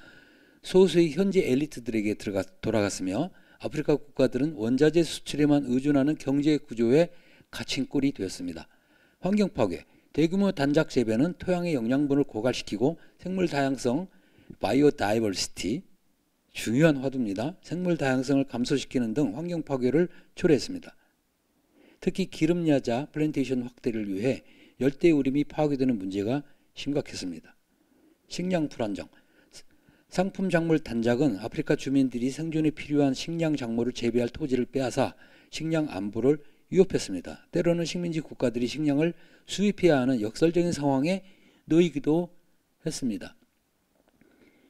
소수의 현지 엘리트들에게 돌아갔으며, 아프리카 국가들은 원자재 수출에만 의존하는 경제 구조에 갇힌 꼴이 되었습니다. 환경 파괴. 대규모 단작 재배는 토양의 영양분을 고갈시키고 생물 다양성, 바이오다이버시티, 중요한 화두입니다. 생물 다양성을 감소시키는 등 환경 파괴를 초래했습니다. 특히 기름 야자 플랜테이션 확대를 위해 열대우림이 파괴되는 문제가 심각했습니다. 식량 불안정. 상품 작물 단작은 아프리카 주민들이 생존에 필요한 식량 작물을 재배할 토지를 빼앗아 식량 안보를 위협했습니다. 때로는 식민지 국가들이 식량을 수입해야 하는 역설적인 상황에 놓이기도 했습니다.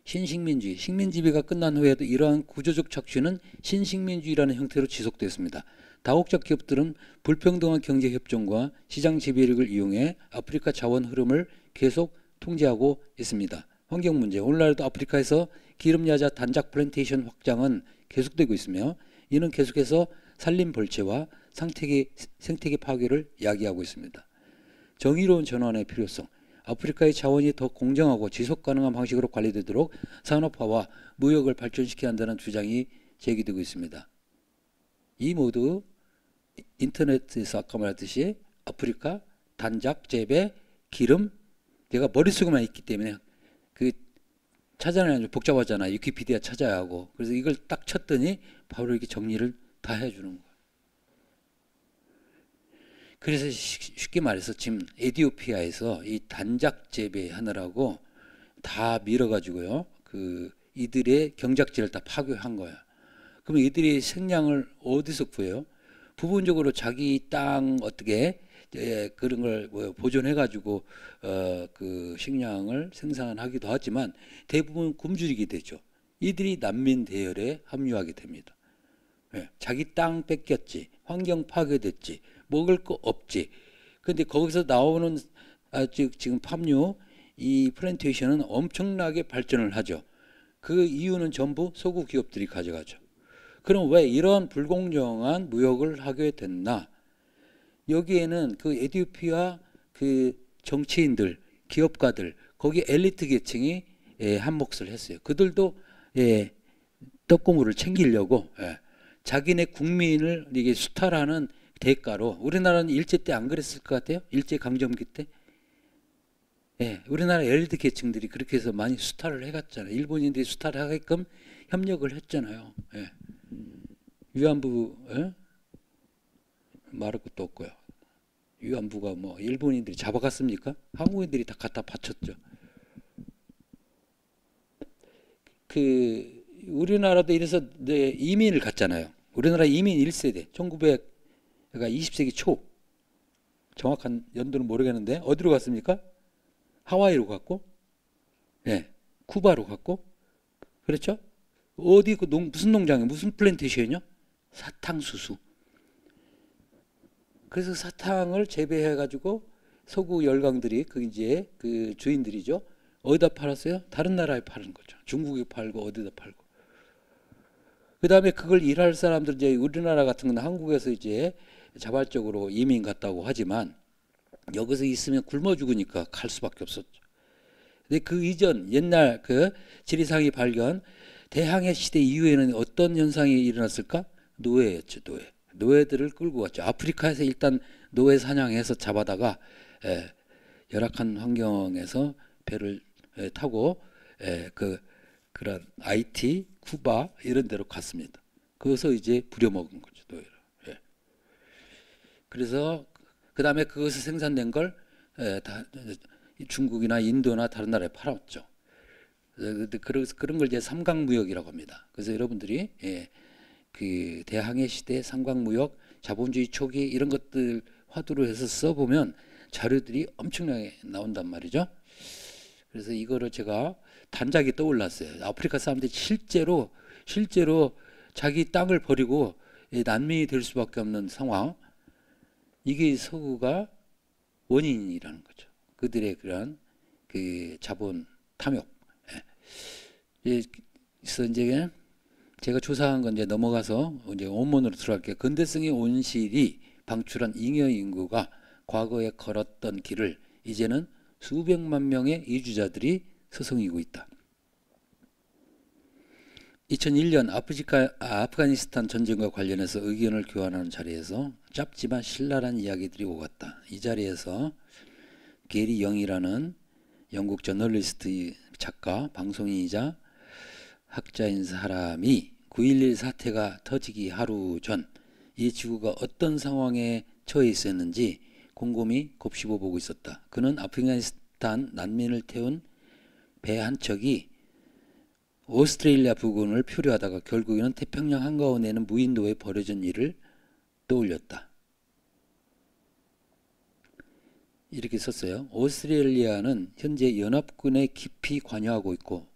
신식민주의, 식민지배가 끝난 후에도 이러한 구조적 착취는 신식민주의라는 형태로 지속됐습니다. 다국적 기업들은 불평등한 경제협정과 시장 지배력을 이용해 아프리카 자원 흐름을 계속 통제하고 있습니다. 환경 문제, 오늘날도 아프리카에서 기름야자 단작 플랜테이션 확장은 계속되고 있으며, 이는 계속해서 산림 벌채와 생태계 파괴를 야기하고 있습니다. 정의로운 전환의 필요성. 아프리카의 자원이 더 공정하고 지속 가능한 방식으로 관리되도록 산업화와 무역을 발전시켜야 한다는 주장이 제기되고 있습니다. 이 모두 인터넷에서 아까 말했듯이 아프리카 단작 재배 기름, 내가 머릿속에만 있기 때문에 그 찾아내는 게 복잡하잖아. 위키피디아 찾아야 하고. 그래서 이걸 딱 쳤더니 바로 이렇게 정리를 다 해주는 거야. 그래서 쉽게 말해서 지금 에티오피아에서 이 단작 재배하느라고 다 밀어가지고요. 이들의 경작지를 다 파괴한 거야. 그럼 이들이 식량을 어디서 구해요? 부분적으로 자기 땅 어떻게 그런 걸 뭐 보존해 가지고 그 식량을 생산하기도 하지만 대부분 굶주리게 되죠. 이들이 난민 대열에 합류하게 됩니다. 예, 자기 땅 뺏겼지, 환경 파괴됐지, 먹을 거 없지. 근데 거기서 나오는 지금 팜유 이 플랜테이션은 엄청나게 발전을 하죠. 그 이유는 전부 서구 기업들이 가져가죠. 그럼 왜 이런 불공정한 무역을 하게 됐나? 여기에는 그 에티오피아 그 정치인들, 기업가들, 거기 엘리트 계층이 한 몫을 했어요. 그들도 떡고물을 챙기려고 자기네 국민을 이게 수탈하는 대가로. 우리나라는 일제 때 안 그랬을 것 같아요? 일제 강점기 때? 우리나라 엘리트 계층들이 그렇게 해서 많이 수탈을 해갔잖아요. 일본인들이 수탈하게끔 협력을 했잖아요. 위안부 말할 것도 없고요. 위안부가 뭐 일본인들이 잡아갔습니까? 한국인들이 다 갖다 바쳤죠. 그 우리나라도 이래서 이민을 갔잖아요. 우리나라 이민 1세대 20세기 초 정확한 연도는 모르겠는데 어디로 갔습니까? 하와이로 갔고, 쿠바로 갔고, 그렇죠? 어디 그 무슨 농장이요? 무슨 플랜테이션이요? 사탕수수. 그래서 사탕을 재배해가지고 서구 열강들이 그 이제 그 주인들이죠. 어디다 팔았어요? 다른 나라에 파는 거죠. 중국에 팔고 어디다 팔고. 그 다음에 그걸 일할 사람들 이제 우리나라 같은 건 한국에서 이제 자발적으로 이민 갔다고 하지만 여기서 있으면 굶어 죽으니까 갈 수밖에 없었죠. 근데 그 이전 옛날 그 지리상이 발견 대항해 시대 이후에는 어떤 현상이 일어났을까? 노예였죠. 노예들을 끌고 왔죠. 아프리카에서 일단 노예 사냥해서 잡아다가 열악한 환경에서 배를 타고 그런 하이티, 쿠바 이런 데로 갔습니다. 거기서 이제 부려먹은 거죠. 노예를. 그래서 그 다음에 그것을 생산된 걸 다 중국이나 인도나 다른 나라에 팔았죠. 그런 걸 이제 삼강무역이라고 합니다. 그래서 여러분들이 그 대항해 시대 삼강무역, 자본주의 초기 이런 것들 화두로 해서 써보면 자료들이 엄청나게 나온단 말이죠. 그래서 이거를 제가 단작이 떠올랐어요. 아프리카 사람들이 실제로 자기 땅을 버리고 난민이 될 수밖에 없는 상황. 이게 서구가 원인이라는 거죠. 그들의 그런 그 자본 탐욕. 그래서 이제 제가 조사한 건 이제 넘어가서 이제 원문으로 들어갈게요. 근대성의 온실이 방출한 잉여 인구가 과거에 걸었던 길을 이제는 수백만 명의 이주자들이 서성이고 있다. 2001년 아프가니스탄 전쟁과 관련해서 의견을 교환하는 자리에서 짧지만 신랄한 이야기들이 오갔다. 이 자리에서 게리 영이라는 영국 저널리스트 작가, 방송인이자 학자인 사람이 9.11 사태가 터지기 하루 전 이 지구가 어떤 상황에 처해 있었는지 곰곰이 곱씹어 보고 있었다. 그는 아프가니스탄 난민을 태운 배 한 척이 오스트레일리아 부근을 표류하다가 결국에는 태평양 한가운데 있는 무인도에 버려진 일을 떠올렸다. 이렇게 썼어요. 오스트레일리아는 현재 연합군에 깊이 관여하고 있고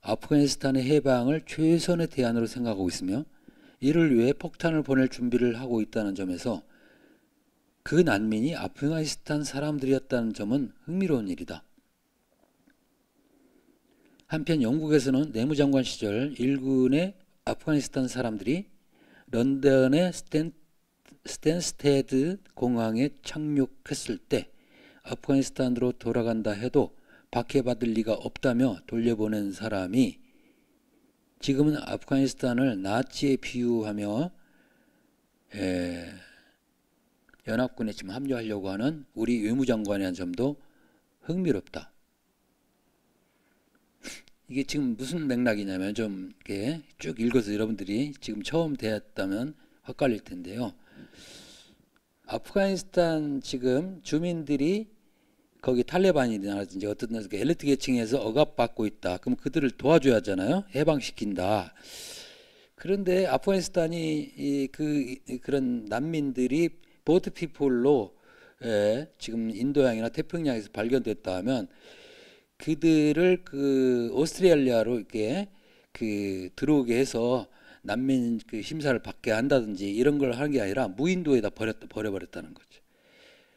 아프가니스탄의 해방을 최선의 대안으로 생각하고 있으며 이를 위해 폭탄을 보낼 준비를 하고 있다는 점에서 그 난민이 아프가니스탄 사람들이었다는 점은 흥미로운 일이다. 한편 영국에서는 내무장관 시절 일군의 아프가니스탄 사람들이 런던의 스탠스테드 공항에 착륙했을 때 아프가니스탄으로 돌아간다 해도 박해받을 리가 없다며 돌려보낸 사람이 지금은 아프가니스탄을 나치에 비유하며 연합군에 지금 합류하려고 하는 우리 외무장관이라는 점도 흥미롭다. 이게 지금 무슨 맥락이냐면 좀 이렇게 쭉 읽어서 여러분들이 지금 처음 대했다면 헷갈릴 텐데요. 아프가니스탄 지금 주민들이 거기 탈레반이라든지 어떤 엘리트 계층에서 억압받고 있다. 그럼 그들을 도와줘야 하잖아요. 해방시킨다. 그런데 아프가니스탄이 그런 난민들이 보트 피플로 지금 인도양이나 태평양에서 발견됐다 하면 그들을 오스트레일리아로 이렇게 들어오게 해서 난민 심사를 받게 한다든지 이런 걸 하는 게 아니라 무인도에다 버려버렸다는 거죠.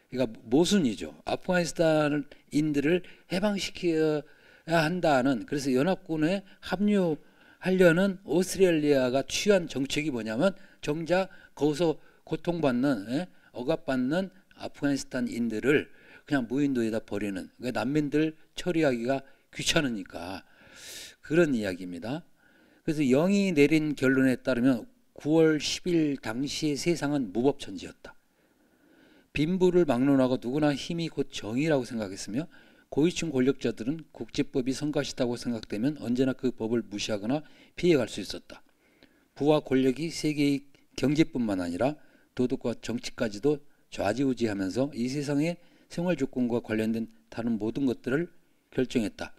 그러니까 모순이죠. 아프가니스탄인들을 해방시켜야 한다는, 그래서 연합군에 합류하려는 오스트레일리아가 취한 정책이 뭐냐면 정작 거기서 고통받는, 억압받는 아프가니스탄인들을 그냥 무인도에다 버리는, 그러니까 난민들 처리하기가 귀찮으니까 그런 이야기입니다. 그래서 영이 내린 결론에 따르면 9월 10일 당시의 세상은 무법천지였다. 빈부를 막론하고 누구나 힘이 곧 정의라고 생각했으며 고위층 권력자들은 국제법이 성가시다고 생각되면 언제나 그 법을 무시하거나 피해갈 수 있었다. 부와 권력이 세계의 경제뿐만 아니라 도덕과 정치까지도 좌지우지하면서 이 세상의 생활 조건과 관련된 다른 모든 것들을 결정했다.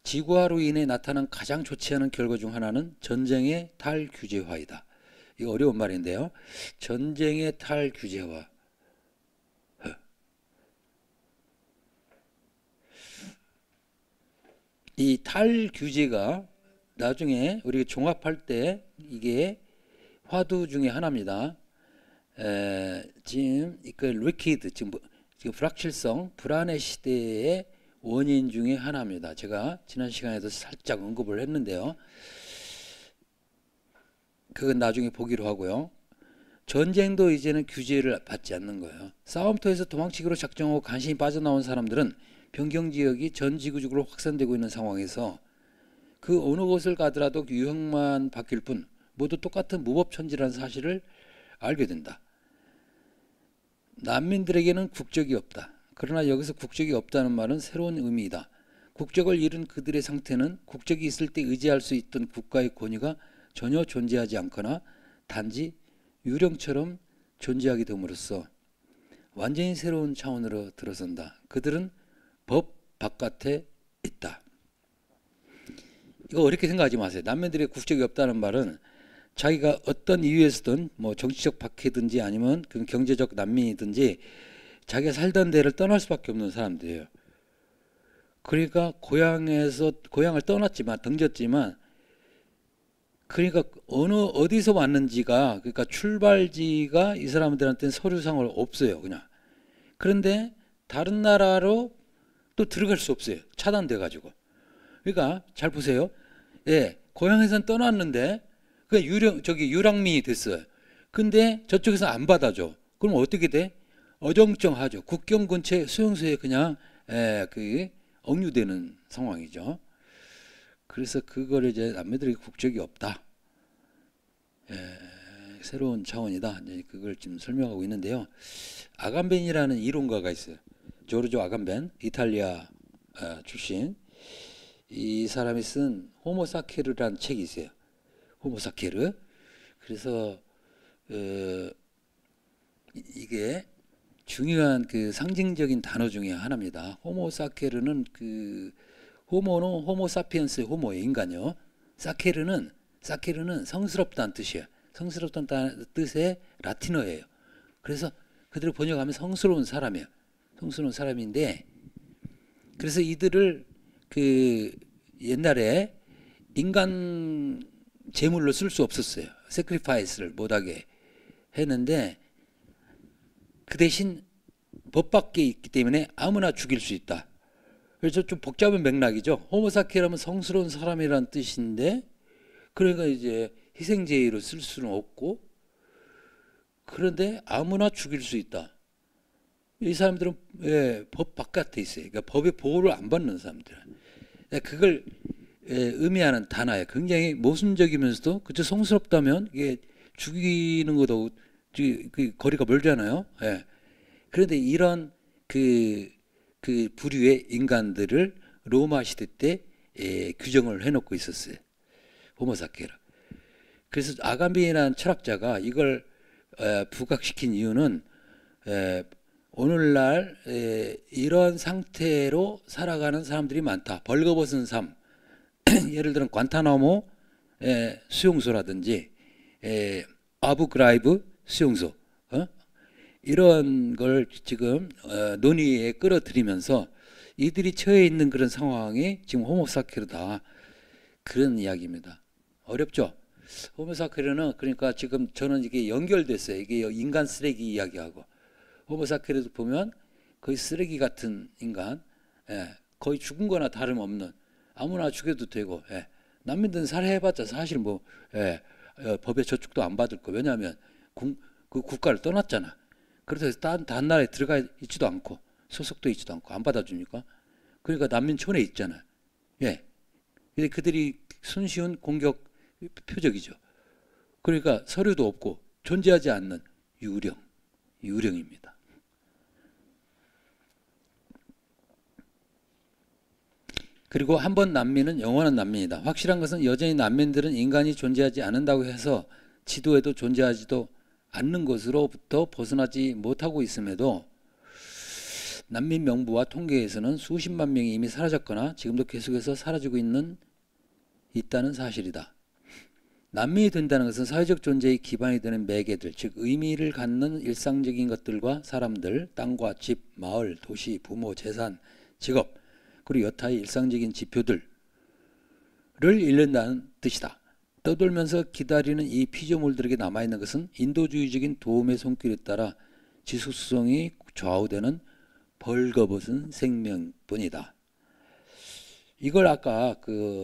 지구화로 인해 나타난 가장 좋지 않은 결과 중 하나는 전쟁의 탈규제화이다. 이거 어려운 말인데요. 전쟁의 탈규제화. 이 탈규제가 나중에 우리가 종합할 때 이게 화두 중에 하나입니다. 지금 리퀴드, 지금 불확실성, 불안의 시대의 원인 중에 하나입니다. 제가 지난 시간에도 살짝 언급을 했는데요. 그건 나중에 보기로 하고요. 전쟁도 이제는 규제를 받지 않는 거예요. 싸움터에서 도망치기로 작정하고 간신히 빠져나온 사람들은 변경지역이 전 지구적으로 확산되고 있는 상황에서 그 어느 곳을 가더라도 유형만 바뀔 뿐 모두 똑같은 무법천지라는 사실을 알게 된다. 난민들에게는 국적이 없다. 그러나 여기서 국적이 없다는 말은 새로운 의미이다. 국적을 잃은 그들의 상태는 국적이 있을 때 의지할 수 있던 국가의 권위가 전혀 존재하지 않거나 단지 유령처럼 존재하게 됨으로써 완전히 새로운 차원으로 들어선다. 그들은 법 바깥에 있다. 이거 어렵게 생각하지 마세요. 난민들의 국적이 없다는 말은 자기가 어떤 이유에서든 뭐 정치적 박해든지 아니면 그 경제적 난민이든지 자기가 살던 데를 떠날 수밖에 없는 사람들이에요. 그러니까 고향을 떠났지만 던졌지만 그러니까 어디서 왔는지가, 그러니까 출발지가 이 사람들한테는 서류상으로 없어요. 그냥. 그런데 다른 나라로 또 들어갈 수 없어요. 차단돼 가지고. 그러니까 잘 보세요. 예, 고향에선 떠났는데 그 유랑민이 됐어요. 근데 저쪽에서 안 받아줘. 그럼 어떻게 돼? 어정쩡하죠. 국경 근처에 수용소에 그냥 억류되는 상황이죠. 그래서 그거를 이제 남매들에게 국적이 없다. 새로운 차원이다. 이제 그걸 지금 설명하고 있는데요. 아감벤이라는 이론가가 있어요. 조르조 아감벤, 이탈리아 출신. 이 사람이 쓴 호모사케르라는 책이 있어요. 호모사케르. 그래서 이게 중요한 그 상징적인 단어 중에 하나입니다. 호모사케르는 호모는 호모사피엔스 호모의 인간요. 사케르는 성스럽다는 뜻이에요. 성스럽다는 뜻의 라틴어예요. 그래서 그들을 번역하면 성스러운 사람이에요. 성스러운 사람인데, 그래서 이들을 옛날에 인간 제물로 쓸 수 없었어요. 세크리파이스를 못하게 했는데 그 대신 법 밖에 있기 때문에 아무나 죽일 수 있다. 그래서 좀 복잡한 맥락이죠. 호모사케라면 성스러운 사람이라는 뜻인데, 그러니까 이제 희생제의로 쓸 수는 없고, 그런데 아무나 죽일 수 있다. 이 사람들은 법 바깥에 있어요. 그러니까 법의 보호를 안 받는 사람들. 그걸 의미하는 단어예요. 굉장히 모순적이면서도, 그저 성스럽다면 이게 죽이는 것도 거리가 멀잖아요. 그런데 이런 그 부류의 인간들을 로마 시대 때 규정을 해놓고 있었어요. 호모사케라. 그래서 아감빈이라는 철학자가 이걸 부각시킨 이유는 오늘날 이런 상태로 살아가는 사람들이 많다. 벌거벗은 삶. 예를 들어 관타나모 수용소라든지 아부그라이브 수용소, 이런 걸 지금 논의에 끌어들이면서 이들이 처해 있는 그런 상황이 지금 호모사케르다, 그런 이야기입니다. 어렵죠? 호모사케르는 그러니까 지금 저는 이게 연결됐어요. 이게 인간 쓰레기 이야기하고, 호모사케르도 보면 거의 쓰레기 같은 인간, 거의 죽은 거나 다름없는, 아무나 죽여도 되고, 난민들은 살해해봤자 사실 뭐 법의 저축도 안 받을 거. 왜냐하면 그 국가를 떠났잖아. 그래서 다른 나라에 들어가 있지도 않고 소속도 있지도 않고 안 받아주니까. 그러니까 난민촌에 있잖아요. 근데 그들이 손쉬운 공격 표적이죠. 그러니까 서류도 없고 존재하지 않는 유령입니다. 그리고 한 번 난민은 영원한 난민이다. 확실한 것은 여전히 난민들은 인간이 존재하지 않는다고 해서 지도에도 존재하지도 않는 것으로부터 벗어나지 못하고 있음에도 난민 명부와 통계에서는 수십만 명이 이미 사라졌거나 지금도 계속해서 사라지고 있다는 사실이다. 난민이 된다는 것은 사회적 존재의 기반이 되는 매개들, 즉 의미를 갖는 일상적인 것들과 사람들, 땅과 집, 마을, 도시, 부모, 재산, 직업, 그리고 여타의 일상적인 지표들을 잃는다는 뜻이다. 떠돌면서 기다리는 이 피조물들에게 남아있는 것은 인도주의적인 도움의 손길에 따라 지속성이 좌우되는 벌거벗은 생명뿐이다. 이걸 아까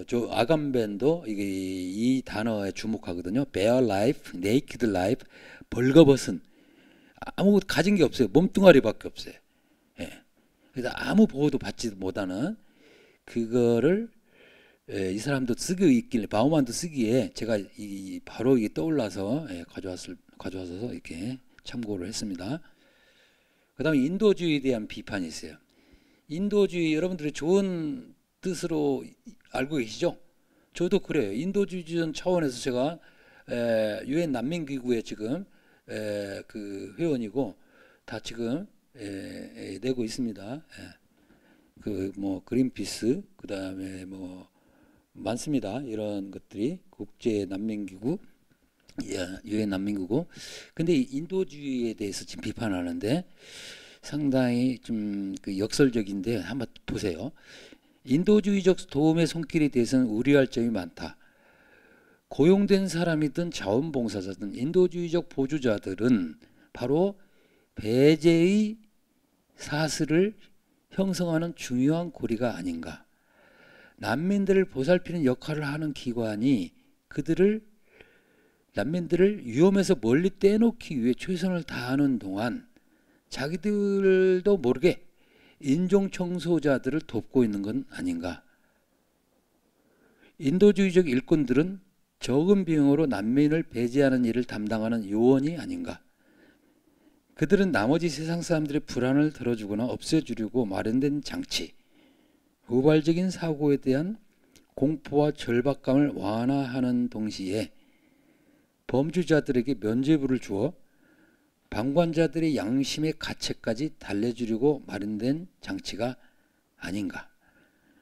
조 아감벤도 이 단어에 주목하거든요. bare life, naked life, 벌거벗은, 아무 가진 게 없어요. 몸뚱아리밖에 없어요. 그래서 아무 보호도 받지 못하는 그거를 이 사람도 쓰고 있길래, 바우만도 쓰기에 제가 바로 이게 떠올라서 가져와서 이렇게 참고를 했습니다. 그 다음에 인도주의에 대한 비판이 있어요. 인도주의 여러분들이 좋은 뜻으로 알고 계시죠? 저도 그래요. 인도주의전 차원에서 제가 유엔 난민기구에 지금 그 회원이고 다 지금 내고 있습니다. 그 뭐 그린피스, 그 다음에 뭐 많습니다. 이런 것들이 국제 난민기구, 유엔 난민기구. 근데 인도주의에 대해서 지금 비판하는데 상당히 좀 그 역설적인데 한번 보세요. 인도주의적 도움의 손길에 대해서는 우려할 점이 많다. 고용된 사람이든 자원봉사자든 인도주의적 보조자들은 바로 배제의 사슬을 형성하는 중요한 고리가 아닌가. 난민들을 보살피는 역할을 하는 기관이 난민들을 위험에서 멀리 떼놓기 위해 최선을 다하는 동안 자기들도 모르게 인종청소자들을 돕고 있는 건 아닌가. 인도주의적 일꾼들은 적은 비용으로 난민을 배제하는 일을 담당하는 요원이 아닌가. 그들은 나머지 세상 사람들의 불안을 덜어주거나 없애주려고 마련된 장치, 우발적인 사고에 대한 공포와 절박감을 완화하는 동시에 범죄자들에게 면죄부를 주어 방관자들의 양심의 가책까지 달래주려고 마련된 장치가 아닌가.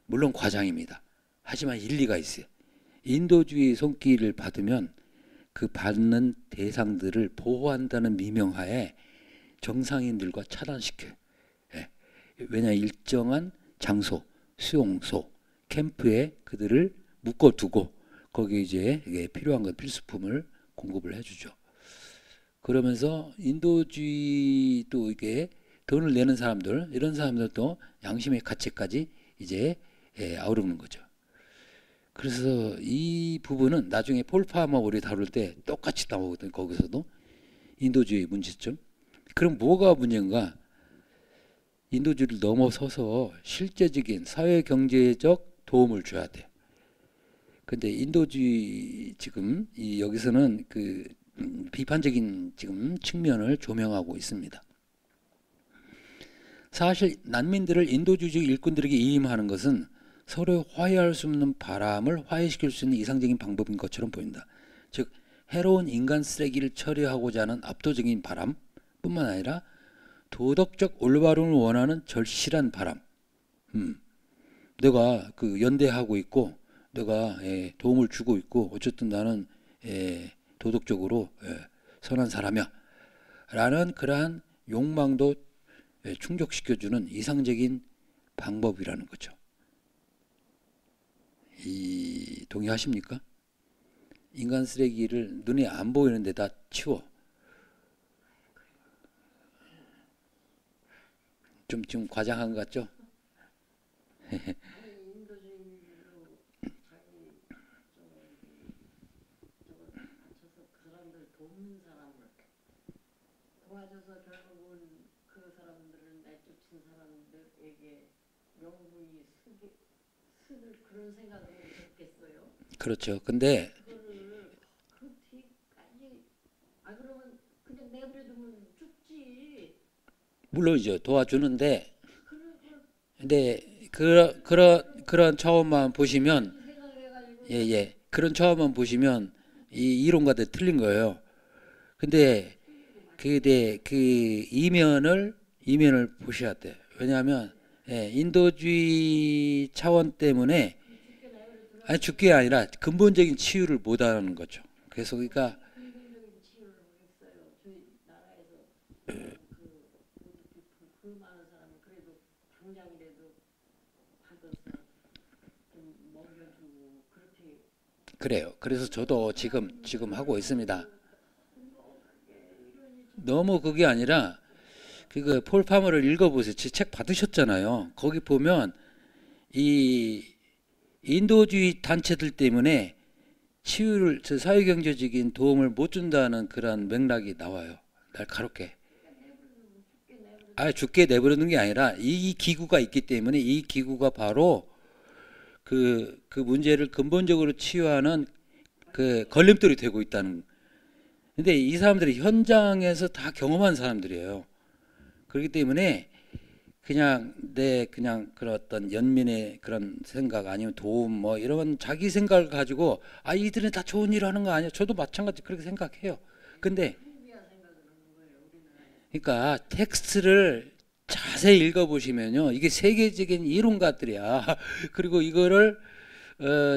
물론 과장입니다. 하지만 일리가 있어요. 인도주의 손길을 받으면 그 받는 대상들을 보호한다는 미명하에 정상인들과 차단시켜요. 왜냐, 일정한 장소, 수용소, 캠프에 그들을 묶어두고 거기에 이제 필요한 것, 필수품을 공급을 해주죠. 그러면서 인도주의도 이게 돈을 내는 사람들, 이런 사람들도 양심의 가책까지 이제 아우르는 거죠. 그래서 이 부분은 나중에 폴 파머 우리 다룰 때 똑같이 나오거든요. 거기서도 인도주의 문제점. 그럼 뭐가 문제인가? 인도주의를 넘어서서 실제적인 사회경제적 도움을 줘야 돼. 근데 인도주의 지금 여기서는 그 비판적인 지금 측면을 조명하고 있습니다. 사실 난민들을 인도주의적 일꾼들에게 이임하는 것은 서로 화해할 수 없는 바람을 화해시킬 수 있는 이상적인 방법인 것처럼 보인다. 즉 해로운 인간 쓰레기를 처리하고자 하는 압도적인 바람뿐만 아니라 도덕적 올바름을 원하는 절실한 바람. 내가 그 연대하고 있고 내가 도움을 주고 있고 어쨌든 나는 도덕적으로 선한 사람이야 라는 그러한 욕망도 충족시켜주는 이상적인 방법이라는 거죠. 동의하십니까? 인간 쓰레기를 눈에 안 보이는 데다 치워. 좀 과장한 것 같죠? 도와줘서 결국은 그 사람들을 내쫓은 사람들에게 명분이 쓰는 그런 생각을 했겠어요. 그렇죠. 근데 그거를 그 뒤까지 그러면 그냥 내버려두면 죽지. 물론이죠. 도와주는데 그런 근데 그런 차원만 보시면 생각해가지고 그런 차원만 보시면 이 이론과도 틀린 거예요. 근데 그 이면을 보셔야 돼. 왜냐하면 인도주의 차원 때문에 아니 죽게 아니라 근본적인 치유를 못하는 거죠. 그래서 그러니까 근본적인 치유를 했어요. 저희 나라에서 그 많은 사람은 그래도 당장이라도 받아서 좀 먹여주고 그렇게 그래요. 그래서 저도 지금 하고 있습니다. 너무 그게 아니라 그 폴 파머를 읽어보세요. 제 책 받으셨잖아요. 거기 보면 이 인도주의 단체들 때문에 치유를 사회경제적인 도움을 못 준다는 그런 맥락이 나와요. 날카롭게. 죽게 내버려두는 게 아니라 이 기구가 있기 때문에 이 기구가 바로 그 문제를 근본적으로 치유하는 그 걸림돌이 되고 있다는. 근데 이 사람들이 현장에서 다 경험한 사람들이에요. 그렇기 때문에 그냥 그런 어떤 연민의 그런 생각 아니면 도움 뭐 이런 자기 생각을 가지고 이들은 다 좋은 일 하는 거 아니야. 저도 마찬가지 그렇게 생각해요. 근데 그러니까 텍스트를 자세히 읽어보시면요. 이게 세계적인 이론가들이야. 그리고 이거를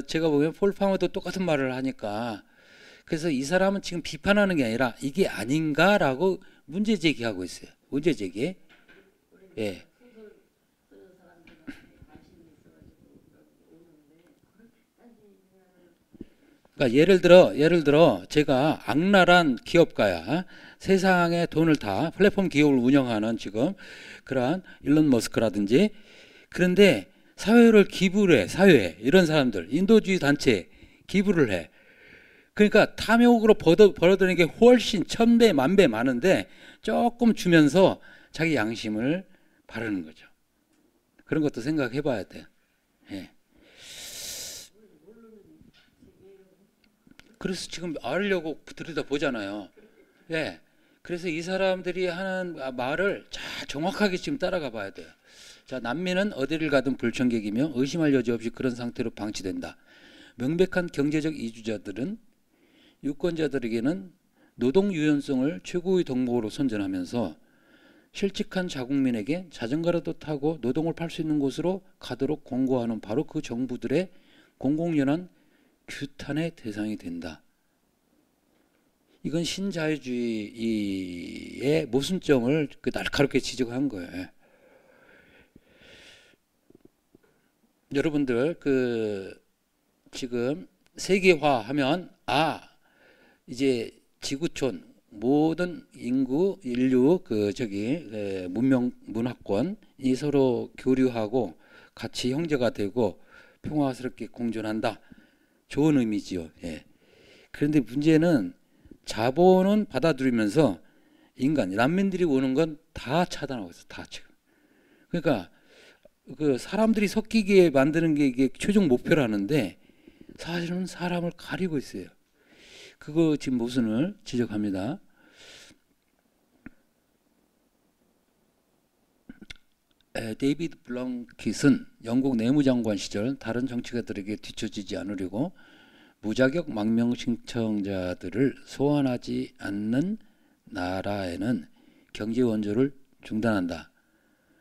제가 보면 폴 파머도 똑같은 말을 하니까 그래서 이 사람은 지금 비판하는 게 아니라 이게 아닌가라고 문제 제기하고 있어요. 문제 제기. 예. 그러니까 예를 들어 제가 악랄한 기업가야. 세상에 돈을 다 플랫폼 기업을 운영하는 지금 그러한 일론 머스크라든지 그런데 사회를 기부를 해. 사회에 이런 사람들 인도주의 단체에 기부를 해. 그러니까 탐욕으로 벌어들이는 게 훨씬 1000배, 10,000배 많은데 조금 주면서 자기 양심을 바르는 거죠. 그런 것도 생각해 봐야 돼. 예. 그래서 지금 알려고 들여다 보잖아요. 예. 그래서 이 사람들이 하는 말을 잘 정확하게 지금 따라가 봐야 돼요. 자, 난민은 어디를 가든 불청객이며 의심할 여지 없이 그런 상태로 방치된다. 명백한 경제적 이주자들은 유권자들에게는 노동 유연성을 최고의 덕목으로 선전하면서 실직한 자국민에게 자전거라도 타고 노동을 팔 수 있는 곳으로 가도록 권고하는 바로 그 정부들의 공공연한 규탄의 대상이 된다. 이건 신자유주의의 모순점을 날카롭게 지적한 거예요. 여러분들 지금 세계화하면 이제 지구촌 모든 인류 문명 문화권이 서로 교류하고 같이 형제가 되고 평화스럽게 공존한다. 좋은 의미지요. 예. 그런데 문제는 자본은 받아들이면서 난민들이 오는 건 다 차단하고 있어. 다 지금. 그러니까 그 사람들이 섞이게 만드는 게 이게 최종 목표라는데 사실은 사람을 가리고 있어요. 그거 지금 모순을 지적합니다. 데이비드 블렁킷은 영국 내무장관 시절 다른 정치가들에게 뒤처지지 않으려고 무자격 망명 신청자들을 소환하지 않는 나라에는 경제 원조를 중단한다.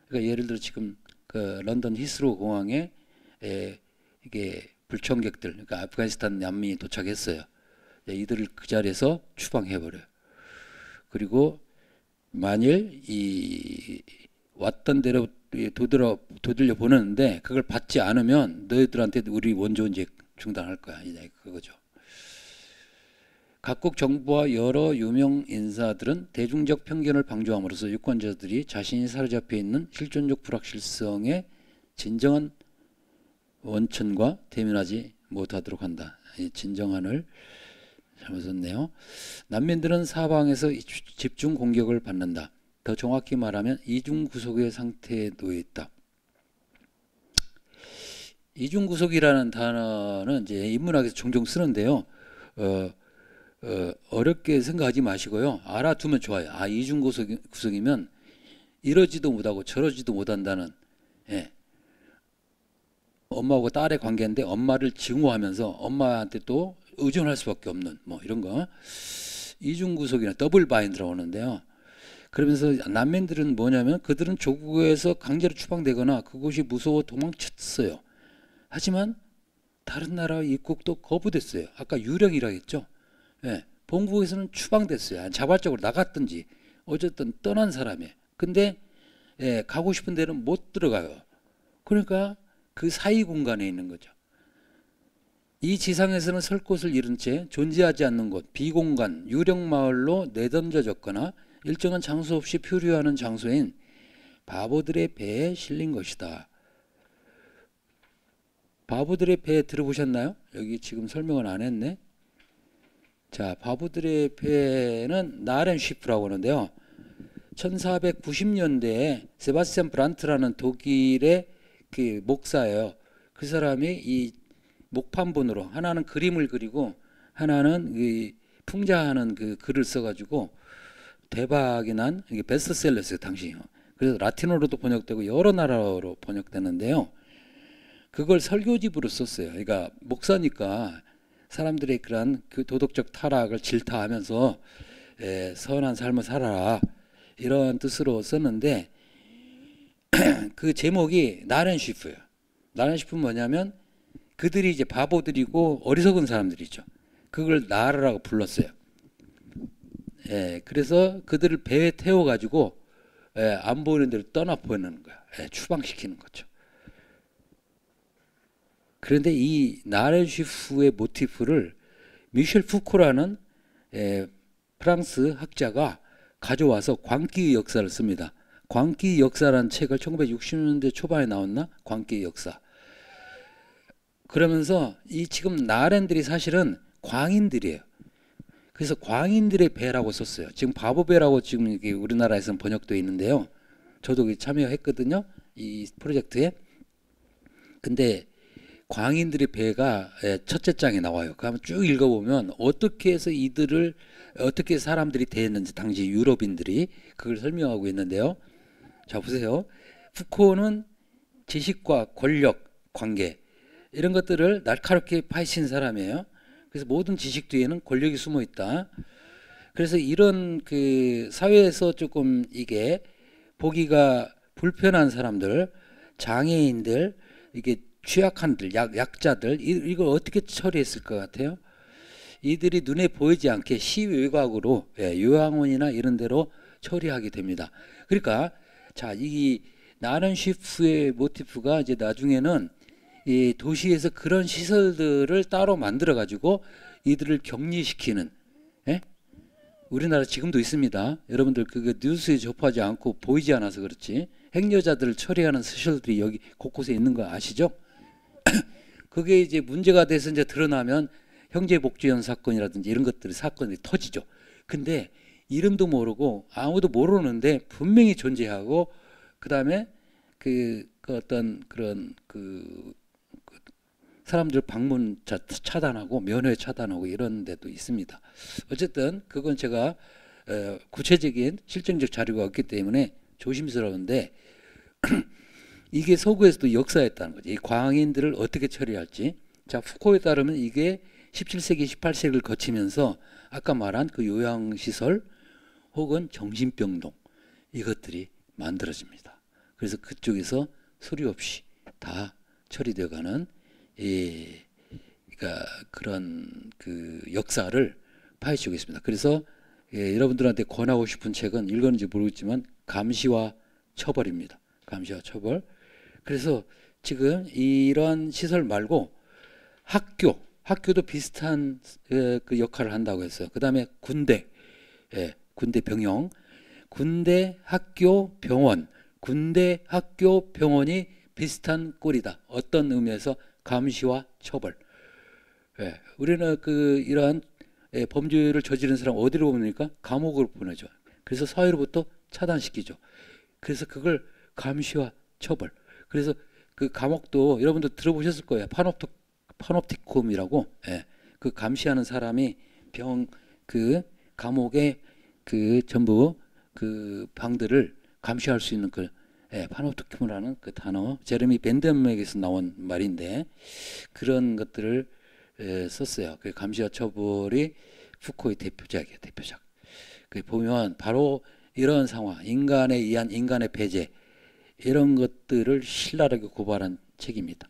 그러니까 예를 들어 지금 그 런던 히스로 공항에 이게 불청객들, 그러니까 아프가니스탄 난민이 도착했어요. 이들을 그 자리에서 추방해버려요. 그리고 만일 이 왔던 대로 도들려 보내는데 그걸 받지 않으면 너희들한테 우리 원조원제 중단할 거야. 이제 그거죠. 각국 정부와 여러 유명 인사들은 대중적 편견을 방조함으로써 유권자들이 자신이 사로잡혀 있는 실존적 불확실성의 진정한 원천과 대면하지 못하도록 한다. 이 진정한을 잘못 썼네요. 난민들은 사방에서 집중 공격을 받는다. 더 정확히 말하면 이중구속의 상태에 놓여 있다. 이중구속이라는 단어는 이제 인문학에서 종종 쓰는데요. 어렵게 생각하지 마시고요. 알아두면 좋아요. 아, 이중구속이면 이러지도 못하고 저러지도 못한다는, 예. 엄마하고 딸의 관계인데 엄마를 증오하면서 엄마한테 또 의존할 수밖에 없는 뭐 이런 거 이중구속이나 더블 바인드라고 하는데요. 그러면서 난민들은 뭐냐면 그들은 조국에서 강제로 추방되거나 그곳이 무서워 도망쳤어요. 하지만 다른 나라 입국도 거부됐어요. 아까 유력이라 했죠. 예, 본국에서는 추방됐어요. 자발적으로 나갔든지 어쨌든 떠난 사람이에요. 근데 예, 가고 싶은 데는 못 들어가요. 그러니까 그 사이 공간에 있는 거죠. 이 지상에서는 설 곳을 잃은 채 존재하지 않는 곳, 비공간, 유령마을로 내던져졌거나 일정한 장소 없이 표류하는 장소인 바보들의 배에 실린 것이다. 바보들의 배 들어보셨나요? 여기 지금 설명을 안 했네. 자, 바보들의 배는 나렌쉬프라고 하는데요. 1490년대에 세바스찬 브란트라는 독일의 그 목사예요. 그 사람이 이 목판본으로 하나는 그림을 그리고 하나는 이 풍자하는 그 글을 써가지고 대박이 난 이게 베스트셀러였어요 당시. 그래서 라틴어로도 번역되고 여러 나라로 번역되는데요. 그걸 설교집으로 썼어요. 그러니까 목사니까 사람들의 그런 그 도덕적 타락을 질타하면서 선한 삶을 살아라 이런 뜻으로 썼는데 그 제목이 나렌쉬프예요. 나렌쉬프는 뭐냐면 그들이 이제 바보들이고 어리석은 사람들이죠. 그걸 나르라고 불렀어요. 그래서 그들을 배에 태워가지고 안 보이는 데로 떠나 보내는 거야. 추방시키는 거죠. 그런데 이 나렌쉬프의 모티프를 미셸 푸코라는 프랑스 학자가 가져와서 광기의 역사를 씁니다. 광기의 역사라는 책을 1960년대 초반에 나왔나? 광기의 역사. 그러면서 이 지금 나렌들이 사실은 광인들이에요. 그래서 광인들의 배라고 썼어요. 지금 바보배라고 지금 이게 우리나라에서는 번역되어 있는데요. 저도 참여했거든요. 이 프로젝트에. 근데 광인들의 배가 첫째 장에 나와요. 그 한번 쭉 읽어보면 어떻게 해서 이들을 어떻게 사람들이 대했는지 당시 유럽인들이 그걸 설명하고 있는데요. 자 보세요. 푸코는 지식과 권력 관계 이런 것들을 날카롭게 파헤친 사람이에요. 그래서 모든 지식 뒤에는 권력이 숨어 있다. 그래서 이런 그 사회에서 조금 이게 보기가 불편한 사람들, 장애인들, 이게 취약한들, 약자들 이걸 어떻게 처리했을 것 같아요? 이들이 눈에 보이지 않게 시외곽으로 요양원이나 이런 데로 처리하게 됩니다. 그러니까 자, 이 나렌쉬프의 모티프가 이제 나중에는 이 도시에서 그런 시설들을 따로 만들어 가지고 이들을 격리시키는 우리나라 지금도 있습니다. 여러분들 그거 뉴스에 접하지 않고 보이지 않아서 그렇지 행여자들을 처리하는 시설들이 여기 곳곳에 있는 거 아시죠? 그게 이제 문제가 돼서 이제 드러나면 형제복지원 사건이라든지 이런 것들이 사건이 터지죠. 근데 이름도 모르고 아무도 모르는데 분명히 존재하고 그다음에 그 어떤 그런 그 사람들 방문 차단하고 면회 차단하고 이런 데도 있습니다. 어쨌든 그건 제가 구체적인 실증적 자료가 없기 때문에 조심스러운데 이게 서구에서도 역사였다는 거죠. 이 광인들을 어떻게 처리할지. 자, 푸코에 따르면 이게 17세기, 18세기를 거치면서 아까 말한 그 요양시설 혹은 정신병동 이것들이 만들어집니다. 그래서 그쪽에서 소리 없이 다 처리되어가는 그러니까 그런 그 역사를 파헤치고 있습니다. 그래서 여러분들한테 권하고 싶은 책은 읽었는지 모르겠지만 감시와 처벌입니다. 감시와 처벌. 그래서 지금 이런 시설 말고 학교도 비슷한 그 역할을 한다고 했어요. 그 다음에 군대, 군대 병영, 군대 학교 병원, 군대 학교 병원이 비슷한 꼴이다. 어떤 의미에서 감시와 처벌. 우리는 이러한 범죄를 저지른 사람 어디로 보냅니까? 감옥으로 보내죠. 그래서 사회로부터 차단시키죠. 그래서 그걸 감시와 처벌. 그래서 그 감옥도 여러분들 들어보셨을 거예요. 파놉티쿰이라고. 그 감시하는 사람이 그 감옥에 그 전부 그 방들을 감시할 수 있는 파놉티쿰이라는 그 단어, 제레미 벤덤에게서 나온 말인데 그런 것들을 썼어요. 그 감시와 처벌이 푸코의 대표작이에요. 대표작. 그 보면 바로 이런 상황, 인간에 의한 인간의 배제, 이런 것들을 신랄하게 고발한 책입니다.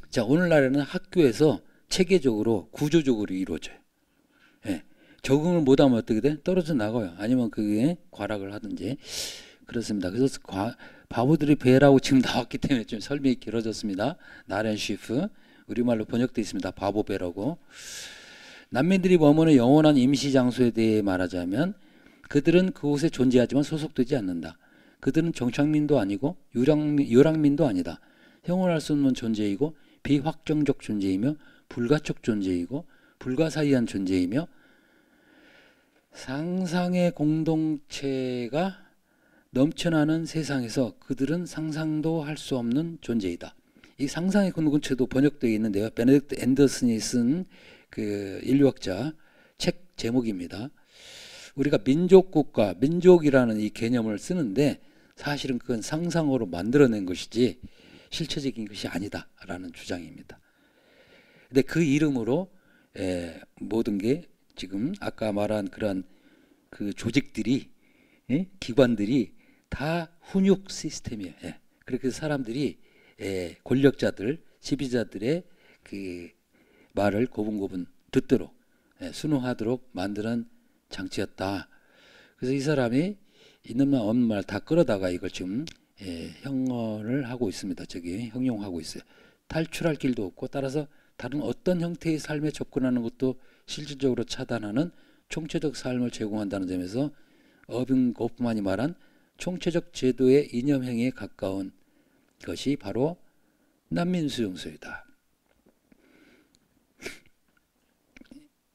자, 오늘날에는 학교에서 체계적으로 구조적으로 이루어져요. 적응을 못하면 어떻게 돼? 떨어져 나가요. 아니면 그게 과락을 하든지 그렇습니다. 그래서 바보들이 배라고 지금 나왔기 때문에 좀 설명이 길어졌습니다. 나렌 쉬프, 우리말로 번역되어 있습니다. 바보배라고. 난민들이 머무는 영원한 임시 장소에 대해 말하자면 그들은 그곳에 존재하지만 소속되지 않는다. 그들은 정착민도 아니고 유랑민도 아니다. 형언할 수 없는 존재이고 비확정적 존재이며 불가촉 존재이고 불가사의한 존재이며 상상의 공동체가 넘쳐나는 세상에서 그들은 상상도 할 수 없는 존재이다. 이 상상의 공동체도 번역되어 있는데요. 베네딕트 앤더슨이 쓴 그 인류학자 책 제목입니다. 우리가 민족국가, 민족이라는 이 개념을 쓰는데 사실은 그건 상상으로 만들어낸 것이지 실체적인 것이 아니다라는 주장입니다. 근데 그 이름으로 모든 게 지금 아까 말한 그런 그 조직들이, 기관들이 다 훈육 시스템이에요. 그렇게 사람들이 권력자들, 지배자들의 그 말을 고분고분 듣도록 순응하도록 만드는 장치였다. 그래서 이 사람이 있는 말 없는 말 다 끌어다가 이걸 지금 형언을 하고 있습니다. 저기 형용하고 있어요. 탈출할 길도 없고 따라서 다른 어떤 형태의 삶에 접근하는 것도 실질적으로 차단하는 총체적 삶을 제공한다는 점에서 어빙 고프만이 말한 총체적 제도의 이념행위에 가까운 것이 바로 난민수용소이다.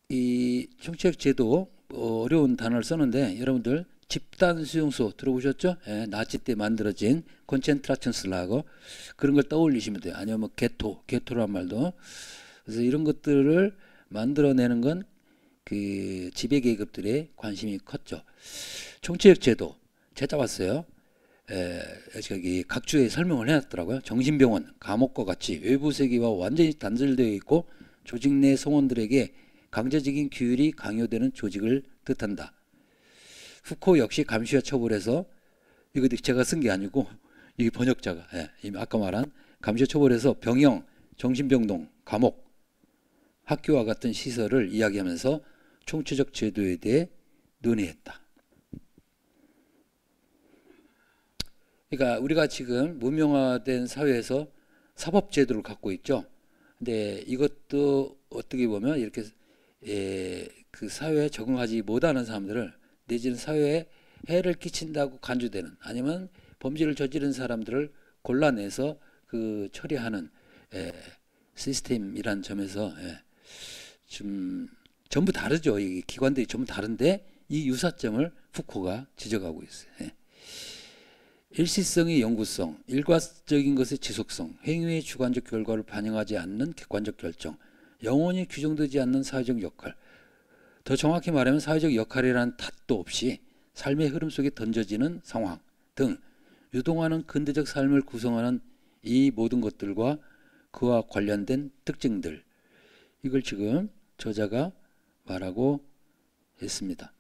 이 총체적 제도 어려운 단어를 썼는데 여러분들 집단수용소 들어보셨죠? 나치 때 만들어진 콘첸트라천슬라고 그런 걸 떠올리시면 돼요. 아니면 뭐 게토란 말도. 그래서 이런 것들을 만들어내는 건 그 지배계급들의 관심이 컸죠. 총체적 제도 찾아봤어요. 저기 각 주에 설명을 해놨더라고요. 정신병원, 감옥과 같이 외부 세계와 완전히 단절되어 있고 조직 내 성원들에게 강제적인 규율이 강요되는 조직을 뜻한다. 후코 역시 감시와 처벌에서 이거 제가 쓴 게 아니고 이게 번역자가 아까 말한 감시와 처벌에서 병영, 정신병동, 감옥, 학교와 같은 시설을 이야기하면서 총체적 제도에 대해 논의했다. 그러니까 우리가 지금 문명화된 사회에서 사법제도를 갖고 있죠. 근데 이것도 어떻게 보면 이렇게 그 사회에 적응하지 못하는 사람들을 내지는 사회에 해를 끼친다고 간주되는 아니면 범죄를 저지른 사람들을 골라내서 그 처리하는 시스템이란 점에서 좀 전부 다르죠. 이 기관들이 전부 다른데 이 유사점을 푸코가 지적하고 있어요. 일시성의 영구성, 일괄적인 것의 지속성, 행위의 주관적 결과를 반영하지 않는 객관적 결정, 영원히 규정되지 않는 사회적 역할, 더 정확히 말하면 사회적 역할이라는 탓도 없이 삶의 흐름 속에 던져지는 상황 등 유동하는 근대적 삶을 구성하는 이 모든 것들과 그와 관련된 특징들, 이걸 지금 저자가 말하고 있습니다.